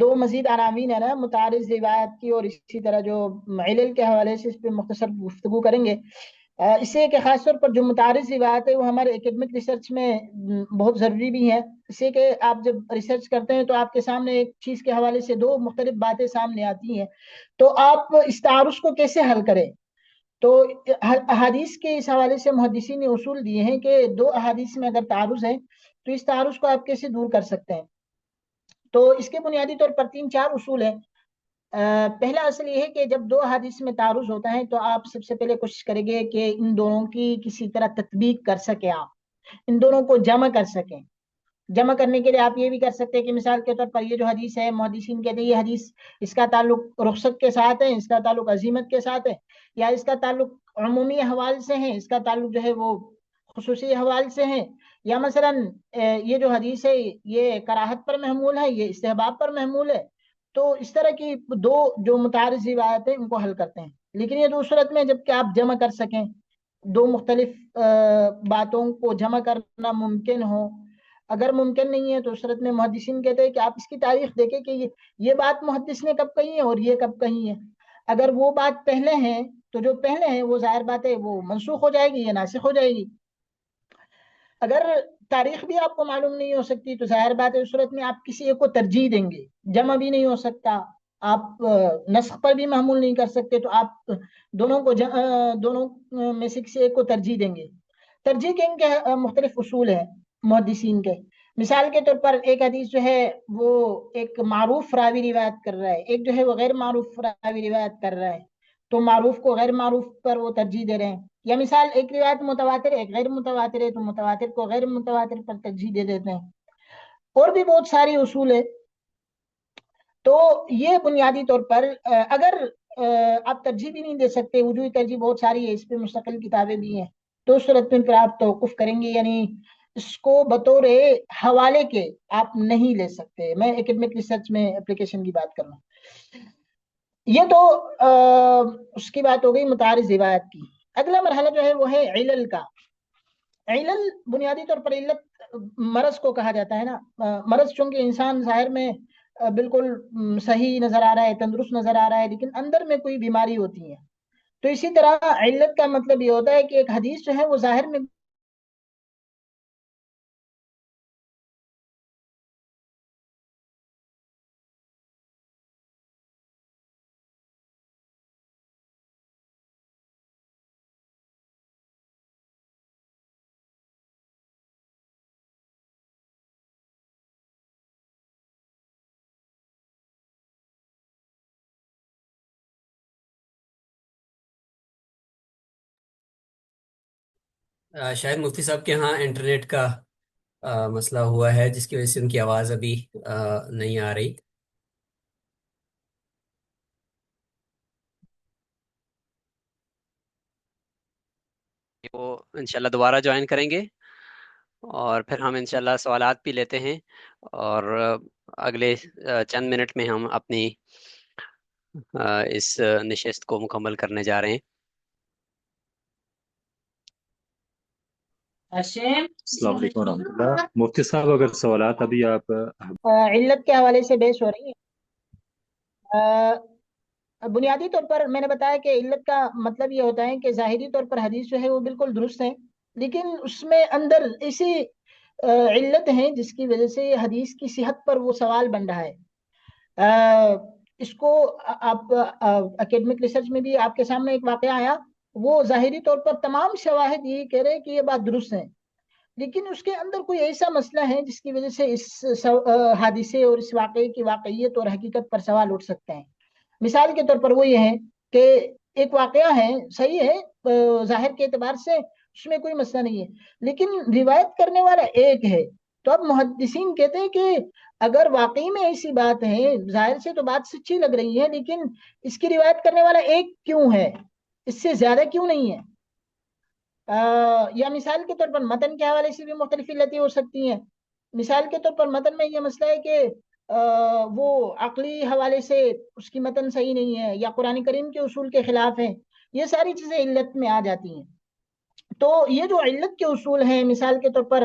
Speaker 2: دو مزید عناوین ہے نا متعارض روایت کی، اور اسی طرح جو علل کے حوالے سے اس پہ مختصر گفتگو کریں گے۔ اس سے کہ خاص طور پر جو متعارض روایت ہے وہ ہمارے ایکڈمک ریسرچ میں بہت ضروری بھی ہے، اس سے کہ آپ جب ریسرچ کرتے ہیں تو آپ کے سامنے ایک چیز کے حوالے سے دو مختلف باتیں سامنے آتی ہیں، تو آپ اس تعارض کو کیسے حل کریں؟ تو احادیث کے اس حوالے سے محدثین نے اصول دیے ہیں کہ دو احادیث میں اگر تعارض ہے تو اس تعارض کو آپ کیسے دور کر سکتے ہیں۔ تو اس کے بنیادی طور پر تین چار اصول ہیں۔ پہلا اصل یہ ہے کہ جب دو حدیث میں تعارض ہوتا ہے تو آپ سب سے پہلے کوشش کریں گے کہ ان دونوں کی کسی طرح تطبیق کر سکیں، آپ ان دونوں کو جمع کر سکیں۔ جمع کرنے کے لیے آپ یہ بھی کر سکتے ہیں کہ مثال کے طور پر یہ جو حدیث ہے محدثین کہتے ہیں یہ حدیث اس کا تعلق رخصت کے ساتھ ہے، اس کا تعلق عزیمت کے ساتھ ہے، یا اس کا تعلق عمومی احوال سے ہے، اس کا تعلق جو ہے وہ خصوصی احوال سے ہے، یا مثلا یہ جو حدیث ہے یہ کراہت پر محمول ہے، یہ استحباب پر محمول ہے۔ تو اس طرح کی دو جو متعارض روایت ہیں ان کو حل کرتے ہیں۔ لیکن یہ دو صورت میں جب کہ آپ جمع کر سکیں، دو مختلف باتوں کو جمع کرنا ممکن ہو، اگر ممکن نہیں ہے تو اس صورت میں محدثین کہتے ہیں کہ آپ اس کی تاریخ دیکھیں کہ یہ بات محدث نے کب کہی ہے اور یہ کب کہی ہے۔ اگر وہ بات پہلے ہیں تو جو پہلے ہیں وہ ظاہر بات ہے وہ منسوخ ہو جائے گی یا ناسخ ہو جائے گی۔ اگر تاریخ بھی آپ کو معلوم نہیں ہو سکتی تو ظاہر بات ہے اس صورت میں آپ کسی ایک کو ترجیح دیں گے، جمع بھی نہیں ہو سکتا، آپ نسخ پر بھی محمول نہیں کر سکتے، تو آپ دونوں میں سے کسی ایک کو ترجیح دیں گے۔ ترجیح کے ان کے مختلف اصول ہیں محدثین کے۔ مثال کے طور پر ایک حدیث جو ہے وہ ایک معروف راوی روایت کر رہا ہے، ایک جو ہے وہ غیر معروف راوی روایت کر رہا ہے، تو معروف کو غیر معروف پر وہ ترجیح دے رہے ہیں۔ یا مثال ایک روایت متواتر ہے ایک غیر متواتر ہے، تو متواتر کو غیر متواتر پر ترجیح دے دیتے ہیں۔ اور بھی بہت ساری اصول ہے۔ تو یہ بنیادی طور پر اگر آپ ترجیح بھی نہیں دے سکتے، وجوہی ترجیح بہت ساری ہے، اس پہ مستقل کتابیں بھی ہیں، تو اس صورت میں پھر آپ توقف کریں گے، یعنی اس کو بطور حوالے کے آپ نہیں لے سکتے۔ میں ایکڈمک ریسرچ میں اپلیکیشن کی بات کر رہا ہوں۔ یہ تو اس کی بات ہو گئی متعارض روایت کی۔ اگلا مرحلہ جو ہے وہ ہے علل کا۔ علل بنیادی طور پر علت مرض کو کہا جاتا ہے نا۔ مرض چونکہ انسان ظاہر میں بالکل صحیح نظر آ رہا ہے، تندرست نظر آ رہا ہے، لیکن اندر میں کوئی بیماری ہوتی ہے، تو اسی طرح علت کا مطلب یہ ہوتا ہے کہ ایک حدیث جو ہے وہ ظاہر میں
Speaker 1: شاید مفتی صاحب کے ہاں انٹرنیٹ کا مسئلہ ہوا ہے، جس کی وجہ سے ان کی آواز ابھی نہیں آ رہی۔ وہ انشاءاللہ دوبارہ جوائن کریں گے اور پھر ہم انشاءاللہ سوالات بھی لیتے ہیں، اور اگلے چند منٹ میں ہم اپنی اس نشست کو مکمل کرنے جا رہے ہیں۔
Speaker 3: السلام علیکم ورحمۃ اللہ۔ مفتی صاحب اگر سوالات ابھی آپ
Speaker 2: علت کے حوالے سے بحث ہو رہی ہے۔ بنیادی طور پر میں نے بتایا کہ علت کا مطلب یہ ہوتا ہے کہ ظاہری طور پر حدیث جو ہے وہ بالکل درست ہے، لیکن اس میں اندر ایسی علت ہیں جس کی وجہ سے حدیث کی صحت پر وہ سوال بن رہا ہے۔ اس کو آپ اکیڈمک ریسرچ میں بھی آپ کے سامنے ایک واقعہ آیا، وہ ظاہری طور پر تمام شواہد یہ کہہ رہے کہ یہ بات درست ہے، لیکن اس کے اندر کوئی ایسا مسئلہ ہے جس کی وجہ سے اس حادثے اور اس واقعے کی واقعیت اور حقیقت پر سوال اٹھ سکتے ہیں۔ مثال کے طور پر وہ یہ ہے کہ ایک واقعہ ہے، صحیح ہے ظاہر کے اعتبار سے اس میں کوئی مسئلہ نہیں ہے، لیکن روایت کرنے والا ایک ہے، تو اب محدثین کہتے ہیں کہ اگر واقعی میں ایسی بات ہے، ظاہر سے تو بات سچی لگ رہی ہے، لیکن اس کی روایت کرنے والا ایک کیوں ہے، اس سے زیادہ کیوں نہیں ہے؟ یا مثال کے طور پر متن کے حوالے سے بھی مختلف علتیں ہو سکتی ہیں۔ مثال کے طور پر متن میں یہ مسئلہ ہے کہ وہ عقلی حوالے سے اس کی متن صحیح نہیں ہے، یا قرآن کریم کے اصول کے خلاف ہے، یہ ساری چیزیں علت میں آ جاتی ہیں۔ تو یہ جو علت کے اصول ہیں، مثال کے طور پر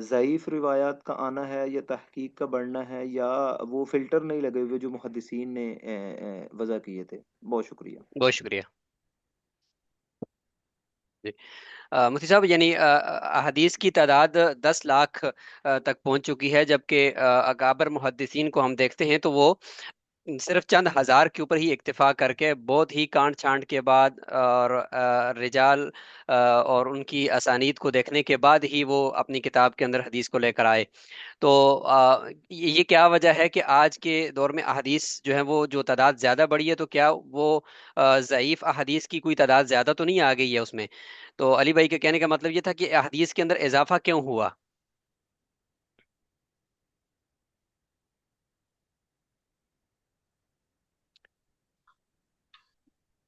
Speaker 4: ضعیف روایات کا آنا ہے یا تحقیق کا بڑھنا ہے یا وہ فلٹر نہیں لگے ہوئے جو محدثین نے وضع کیے تھے؟ بہت شکریہ.
Speaker 1: بہت شکریہ جی. مفتی صاحب، یعنی احادیث کی تعداد 10 لاکھ تک پہنچ چکی ہے، جبکہ اکابر محدثین کو ہم دیکھتے ہیں تو وہ صرف چند ہزار کے اوپر ہی اکتفا کر کے بہت ہی کانٹ چھانٹ کے بعد اور رجال اور ان کی اسانید کو دیکھنے کے بعد ہی وہ اپنی کتاب کے اندر حدیث کو لے کر آئے. تو یہ کیا وجہ ہے کہ آج کے دور میں احادیث جو ہے وہ جو تعداد زیادہ بڑھی ہے، تو کیا وہ ضعیف احادیث کی کوئی تعداد زیادہ تو نہیں آ گئی ہے اس میں؟ تو علی بھائی کے کہنے کا مطلب یہ تھا کہ احادیث کے اندر اضافہ کیوں ہوا؟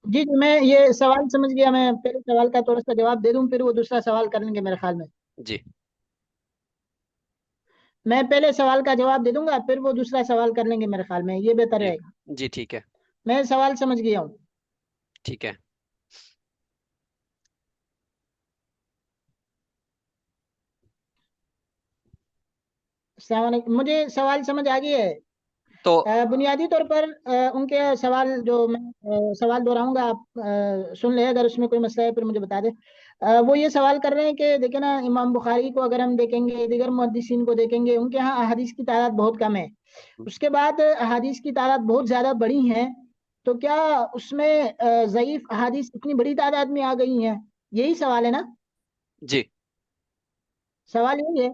Speaker 2: جی جی، میں یہ سوال سمجھ گیا. میں پہلے سوال کا تھوڑا سا جواب دے دوں، پھر وہ دوسرا سوال کر لیں گے میرے خیال میں.
Speaker 1: جی
Speaker 2: میں پہلے سوال کا جواب دے دوں گا، پھر وہ دوسرا سوال کر لیں گے میرے خیال میں، یہ بہتر
Speaker 1: جی
Speaker 2: رہے گا.
Speaker 1: جی ٹھیک ہے.
Speaker 2: میں سوال سمجھ گیا ہوں.
Speaker 1: ٹھیک ہے.
Speaker 2: السلام علیکم. مجھے سوال سمجھ آ گئی ہے.
Speaker 1: تو
Speaker 2: بنیادی طور پر ان کے سوال جو میں سوال دہراؤں گا، آپ سن لیں، اگر اس میں کوئی مسئلہ ہے پھر مجھے بتا دیں. وہ یہ سوال کر رہے ہیں کہ دیکھیں نا، امام بخاری کو اگر ہم دیکھیں گے، دیگر محدثین کو دیکھیں گے، ان کے ہاں احادیث کی تعداد بہت کم ہے. اس کے بعد احادیث کی تعداد بہت زیادہ بڑی ہیں، تو کیا اس میں ضعیف احادیث اتنی بڑی تعداد میں آ گئی ہیں؟ یہی سوال ہے نا؟
Speaker 1: جی
Speaker 2: سوال یہی ہے.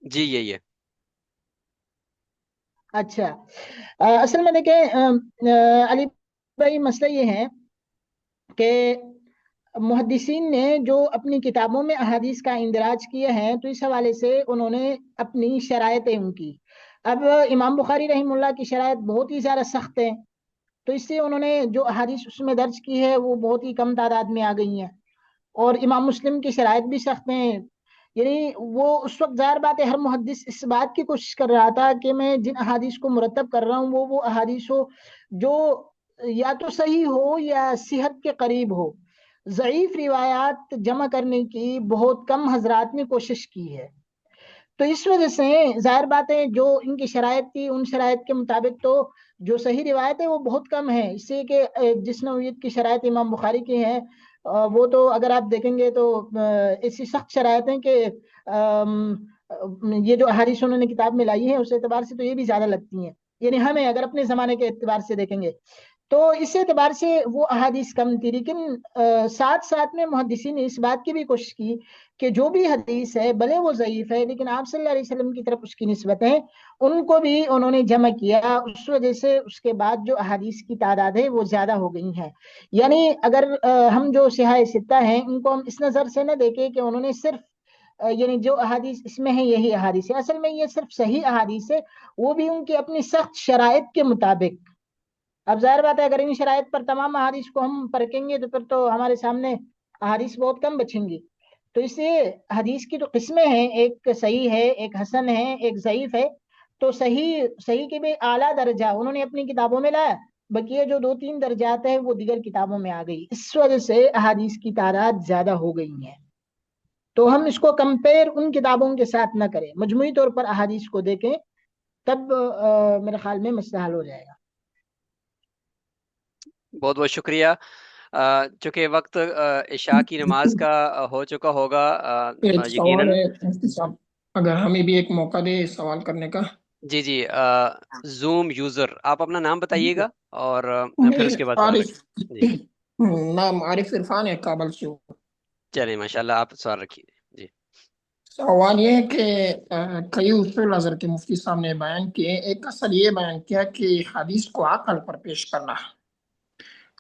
Speaker 1: جی یہی ہے.
Speaker 2: اچھا. اصل میں دیکھیں علی بھائی، مسئلہ یہ ہے کہ محدثین نے جو اپنی کتابوں میں احادیث کا اندراج کیے ہیں، تو اس حوالے سے انہوں نے اپنی شرائطیں ان کی. اب امام بخاری رحم اللہ کی شرائط بہت ہی زیادہ سخت ہیں، تو اس سے انہوں نے جو احادیث اس میں درج کی ہے وہ بہت ہی کم تعداد میں آ گئی ہیں. اور امام مسلم کی شرائط بھی سخت ہیں. یعنی وہ اس وقت، ظاہر بات ہے، ہر محدث اس بات کی کوشش کر رہا تھا کہ میں جن احادیث کو مرتب کر رہا ہوں وہ احادیث ہو جو یا تو صحیح ہو یا صحت کے قریب ہو. ضعیف روایات جمع کرنے کی بہت کم حضرات نے کوشش کی ہے. تو اس وجہ سے ظاہر بات ہے، جو ان کی شرائط تھی، ان شرائط کے مطابق تو جو صحیح روایت ہے وہ بہت کم ہے. اس سے کہ جس نوعیت کی شرائط امام بخاری کی ہیں، وہ تو اگر آپ دیکھیں گے تو ایسی سخت شرائط ہیں کہ یہ جو احادیث انہوں نے کتاب میں لائی ہے، اس اعتبار سے تو یہ بھی زیادہ لگتی ہیں. یعنی ہمیں اگر اپنے زمانے کے اعتبار سے دیکھیں گے تو اس اعتبار سے وہ احادیث کم تھی. لیکن ساتھ ساتھ میں محدثین نے اس بات کی بھی کوشش کی کہ جو بھی حدیث ہے، بھلے وہ ضعیف ہے، لیکن آپ صلی اللہ علیہ وسلم کی طرف اس کی نسبت ہے، ان کو بھی انہوں نے جمع کیا. اس وجہ سے اس کے بعد جو احادیث کی تعداد ہے وہ زیادہ ہو گئی ہے. یعنی اگر ہم جو صحاح ستہ ہیں ان کو ہم اس نظر سے نہ دیکھیں کہ انہوں نے صرف یعنی جو احادیث اس میں ہے یہی احادیث ہے. اصل میں یہ صرف صحیح احادیث ہے، وہ بھی ان کی اپنی سخت شرائط کے مطابق. اب ظاہر بات ہے، اگر ان شرائط پر تمام احادیث کو ہم پرکھیں گے تو پھر تو ہمارے سامنے احادیث بہت کم بچیں گی. تو اس سے حدیث کی جو قسمیں ہیں، ایک صحیح ہے، ایک حسن ہے، ایک ضعیف ہے. تو صحیح کے بھی اعلیٰ درجہ انہوں نے اپنی کتابوں میں لایا، بقیہ جو 2-3 درجات ہیں وہ دیگر کتابوں میں آ گئی. اس وجہ سے احادیث کی تعداد زیادہ ہو گئی ہے. تو ہم اس کو کمپیر ان کتابوں کے ساتھ نہ کریں، مجموعی طور پر احادیث کو دیکھیں، تب میرے خیال میں مسئلہ حل ہو جائے گا.
Speaker 1: بہت بہت شکریہ. چونکہ وقت عشاء کی نماز کا ہو چکا ہوگا
Speaker 5: ایک سوال
Speaker 1: یقیناً.
Speaker 5: ہے مفتی صاحب، اگر ہمیں بھی ایک موقع دے سوال کرنے کا.
Speaker 1: جی جی. زوم یوزر، آپ اپنا نام بتائیے گا اور پھر اس کے بعد سوال
Speaker 5: عارف،
Speaker 1: رکھیں. جی
Speaker 5: نام عارف عرفان ہے، کابل سے ہوں.
Speaker 1: چلیے ماشاء اللہ، آپ سوال رکھیے. جی
Speaker 5: سوال یہ ہے کہ کئی اصول حضرت مفتی صاحب نے بیان کیے. ایک اصل یہ بیان کیا کہ حدیث کو عقل پر پیش کرنا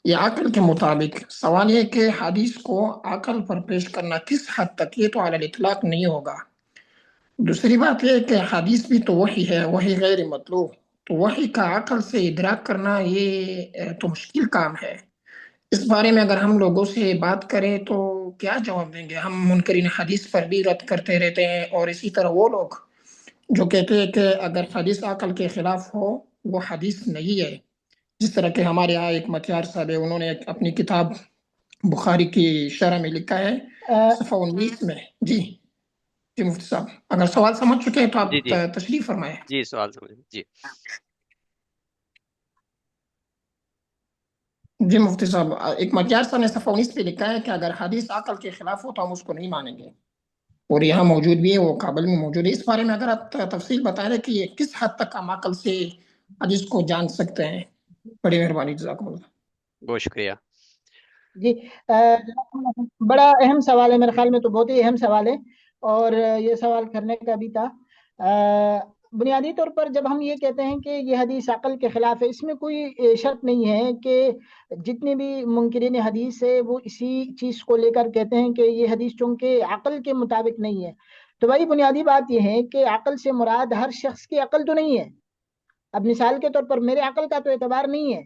Speaker 5: یا عقل کے مطابق. سوال یہ ہے کہ حدیث کو عقل پر پیش کرنا کس حد تک، یہ تو علی الاطلاق نہیں ہوگا. دوسری بات یہ ہے کہ حدیث بھی تو وحی ہے، وحی غیر مطلوب، تو وحی کا عقل سے ادراک کرنا یہ تو مشکل کام ہے. اس بارے میں اگر ہم لوگوں سے بات کریں تو کیا جواب دیں گے؟ ہم منکرین حدیث پر بھی رد کرتے رہتے ہیں، اور اسی طرح وہ لوگ جو کہتے ہیں کہ اگر حدیث عقل کے خلاف ہو وہ حدیث نہیں ہے. جس طرح کہ ہمارے یہاں ایک متیار صاحب ہے، انہوں نے اپنی کتاب بخاری کی شرح میں لکھا ہے، صفحہ 19 میں. جی جی مفتی صاحب، اگر سوال سمجھ چکے ہیں تو
Speaker 1: جی
Speaker 5: آپ
Speaker 1: جی
Speaker 5: تشریف فرمائیں۔
Speaker 1: جی، سوال سمجھ جی۔
Speaker 5: جی مفتی صاحب، ایک مکیار صاحب نے صفحہ 19 پہ لکھا ہے کہ اگر حدیث عقل کے خلاف ہو تو ہم اس کو نہیں مانیں گے، اور یہاں موجود بھی ہے، وہ کابل میں موجود ہے۔ اس بارے میں اگر آپ تفصیل بتا رہے کہ یہ کس حد تک ہم عقل سے حدیث کو جان سکتے ہیں، بڑی مہربانی، جزاکم اللہ۔
Speaker 1: بہت شکریہ۔
Speaker 2: جی بڑا اہم سوال ہے، میرے خیال میں تو بہت ہی اہم سوال ہے، اور یہ سوال کرنے کا بھی تھا۔ بنیادی طور پر جب ہم یہ کہتے ہیں کہ یہ حدیث عقل کے خلاف ہے، اس میں کوئی شرط نہیں ہے کہ جتنے بھی منکرین حدیث ہے وہ اسی چیز کو لے کر کہتے ہیں کہ یہ حدیث چونکہ عقل کے مطابق نہیں ہے۔ تو بھائی بنیادی بات یہ ہے کہ عقل سے مراد ہر شخص کی عقل تو نہیں ہے۔ اب مثال کے طور پر میرے عقل کا تو اعتبار نہیں ہے،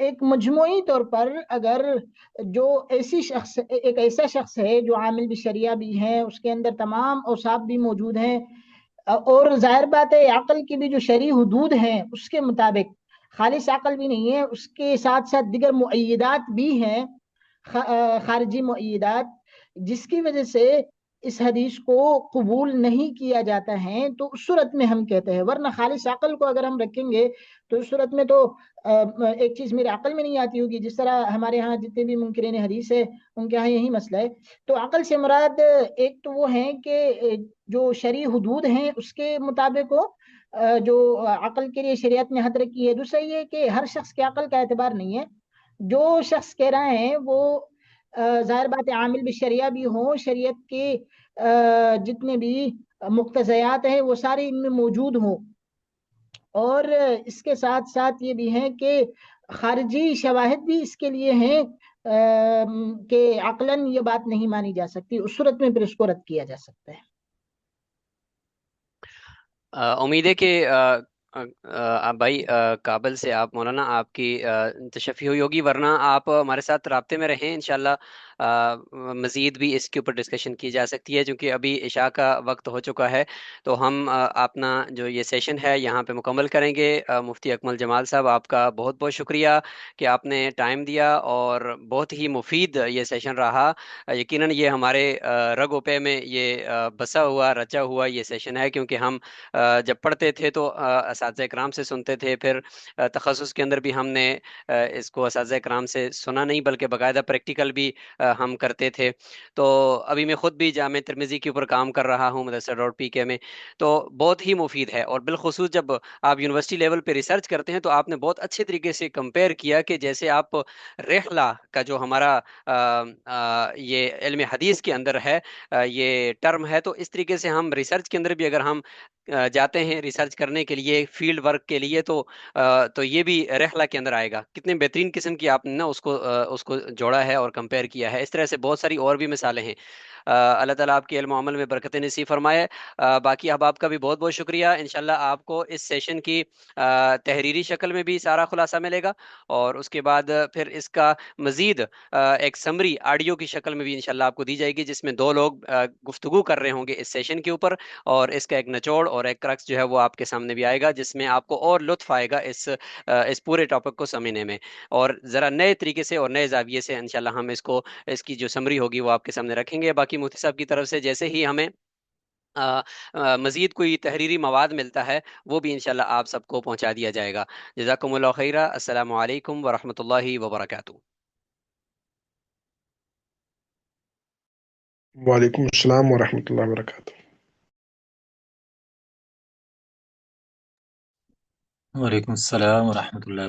Speaker 2: ایک مجموعی طور پر اگر جو ایک ایسا شخص ہے جو عامل بالشریعہ بھی ہے، اس کے اندر تمام اوصاف بھی موجود ہیں، اور ظاہر بات ہے عقل کی بھی جو شرعی حدود ہیں اس کے مطابق خالص عقل بھی نہیں ہے، اس کے ساتھ ساتھ دیگر مؤیدات بھی ہیں، خارجی مؤیدات، جس کی وجہ سے اس حدیث کو قبول نہیں کیا جاتا ہے، تو اس صورت میں ہم کہتے ہیں۔ ورنہ خالص عقل کو اگر ہم رکھیں گے تو اس صورت میں تو ایک چیز میرے عقل میں نہیں آتی ہوگی، جس طرح ہمارے ہاں جتنے بھی منکرین حدیث ہے ان کے ہاں یہی مسئلہ ہے۔ تو عقل سے مراد ایک تو وہ ہیں کہ جو شرعی حدود ہیں اس کے مطابق ہو، جو عقل کے لیے شریعت نے حد رکھی ہے۔ دوسرا یہ کہ ہر شخص کے عقل کا اعتبار نہیں ہے، جو شخص کہہ رہے ہیں وہ ظاہر بات ہے عامل بالشریعہ بھی ہوں، شریعت کے جتنے بھی مقتضیات ہیں وہ سارے ان میں موجود ہوں، اور اس کے ساتھ ساتھ یہ بھی ہے کہ خارجی شواہد بھی اس کے لیے ہیں کہ عقلاً یہ بات نہیں مانی جا سکتی، اس صورت میں پھر اس کو رد کیا جا سکتا ہے۔
Speaker 1: امید ہے کہ آپ بھائی کابل سے آپ مولانا آپ کی تشفی ہوئی ہوگی، ورنہ آپ ہمارے ساتھ رابطے میں رہیں انشاءاللہ مزید بھی اس کے اوپر ڈسکشن کی جا سکتی ہے، چونکہ ابھی عشاء کا وقت ہو چکا ہے، تو ہم اپنا جو یہ سیشن ہے یہاں پہ مکمل کریں گے۔ مفتی اکمل جمال صاحب آپ کا بہت بہت شکریہ کہ آپ نے ٹائم دیا، اور بہت ہی مفید یہ سیشن رہا۔ یقیناً یہ ہمارے رگ و پے میں یہ بسا ہوا رچا ہوا یہ سیشن ہے، کیونکہ ہم جب پڑھتے تھے تو اساتذہ کرام سے سنتے تھے، پھر تخصص کے اندر بھی ہم نے اس کو اساتذہ کرام سے سنا نہیں بلکہ باقاعدہ پریکٹیکل بھی ہم کرتے تھے۔ تو ابھی میں خود بھی جامع ترمذی کے اوپر کام کر رہا ہوں مدرسہ روڈ پی کے میں، تو بہت ہی مفید ہے، اور بالخصوص جب آپ یونیورسٹی لیول پہ ریسرچ کرتے ہیں تو آپ نے بہت اچھے طریقے سے کمپیئر کیا کہ جیسے آپ رحلہ کا جو ہمارا یہ علم حدیث کے اندر ہے یہ ٹرم ہے، تو اس طریقے سے ہم ریسرچ کے اندر بھی اگر ہم جاتے ہیں ریسرچ کرنے کے لیے فیلڈ ورک کے لیے، تو یہ بھی رحلہ کے اندر آئے گا۔ کتنے بہترین قسم کی آپ نے نا اس کو جوڑا ہے اور کمپیئر کیا ہے۔ اس طرح سے بہت ساری اور بھی مثالیں ہیں۔ اللہ تعالیٰ آپ کے علم و عمل میں برکت نصیب فرمائے۔ باقی احباب کا بھی بہت بہت شکریہ۔ انشاءاللہ آپ کو اس سیشن کی تحریری شکل میں بھی سارا خلاصہ ملے گا، اور اس کے بعد پھر اس کا مزید ایک سمری آڈیو کی شکل میں بھی انشاءاللہ آپ کو دی جائے گی، جس میں دو لوگ گفتگو کر رہے ہوں گے اس سیشن کے اوپر، اور اس کا ایک نچوڑ اور ایک کرکس جو ہے وہ آپ کے سامنے بھی آئے گا، جس میں آپ کو اور لطف آئے گا اس پورے ٹاپک کو سمجھنے میں، اور ذرا نئے طریقے سے اور نئے زاویے سے انشاءاللہ ہم اس کی جو سمری ہوگی وہ آپ کے سامنے رکھیں گے۔ باقی مفتی صاحب کی طرف سے جیسے ہی ہمیں مزید کوئی تحریری مواد ملتا ہے وہ بھی انشاءاللہ آپ سب کو پہنچا دیا جائے گا۔ جزاکم اللہ خیرہ۔ السلام علیکم ورحمۃ اللہ وبرکاتہ۔
Speaker 6: وعلیکم السلام ورحمۃ اللہ وبرکاتہ۔
Speaker 3: وعلیکم السلام ورحمۃ اللہ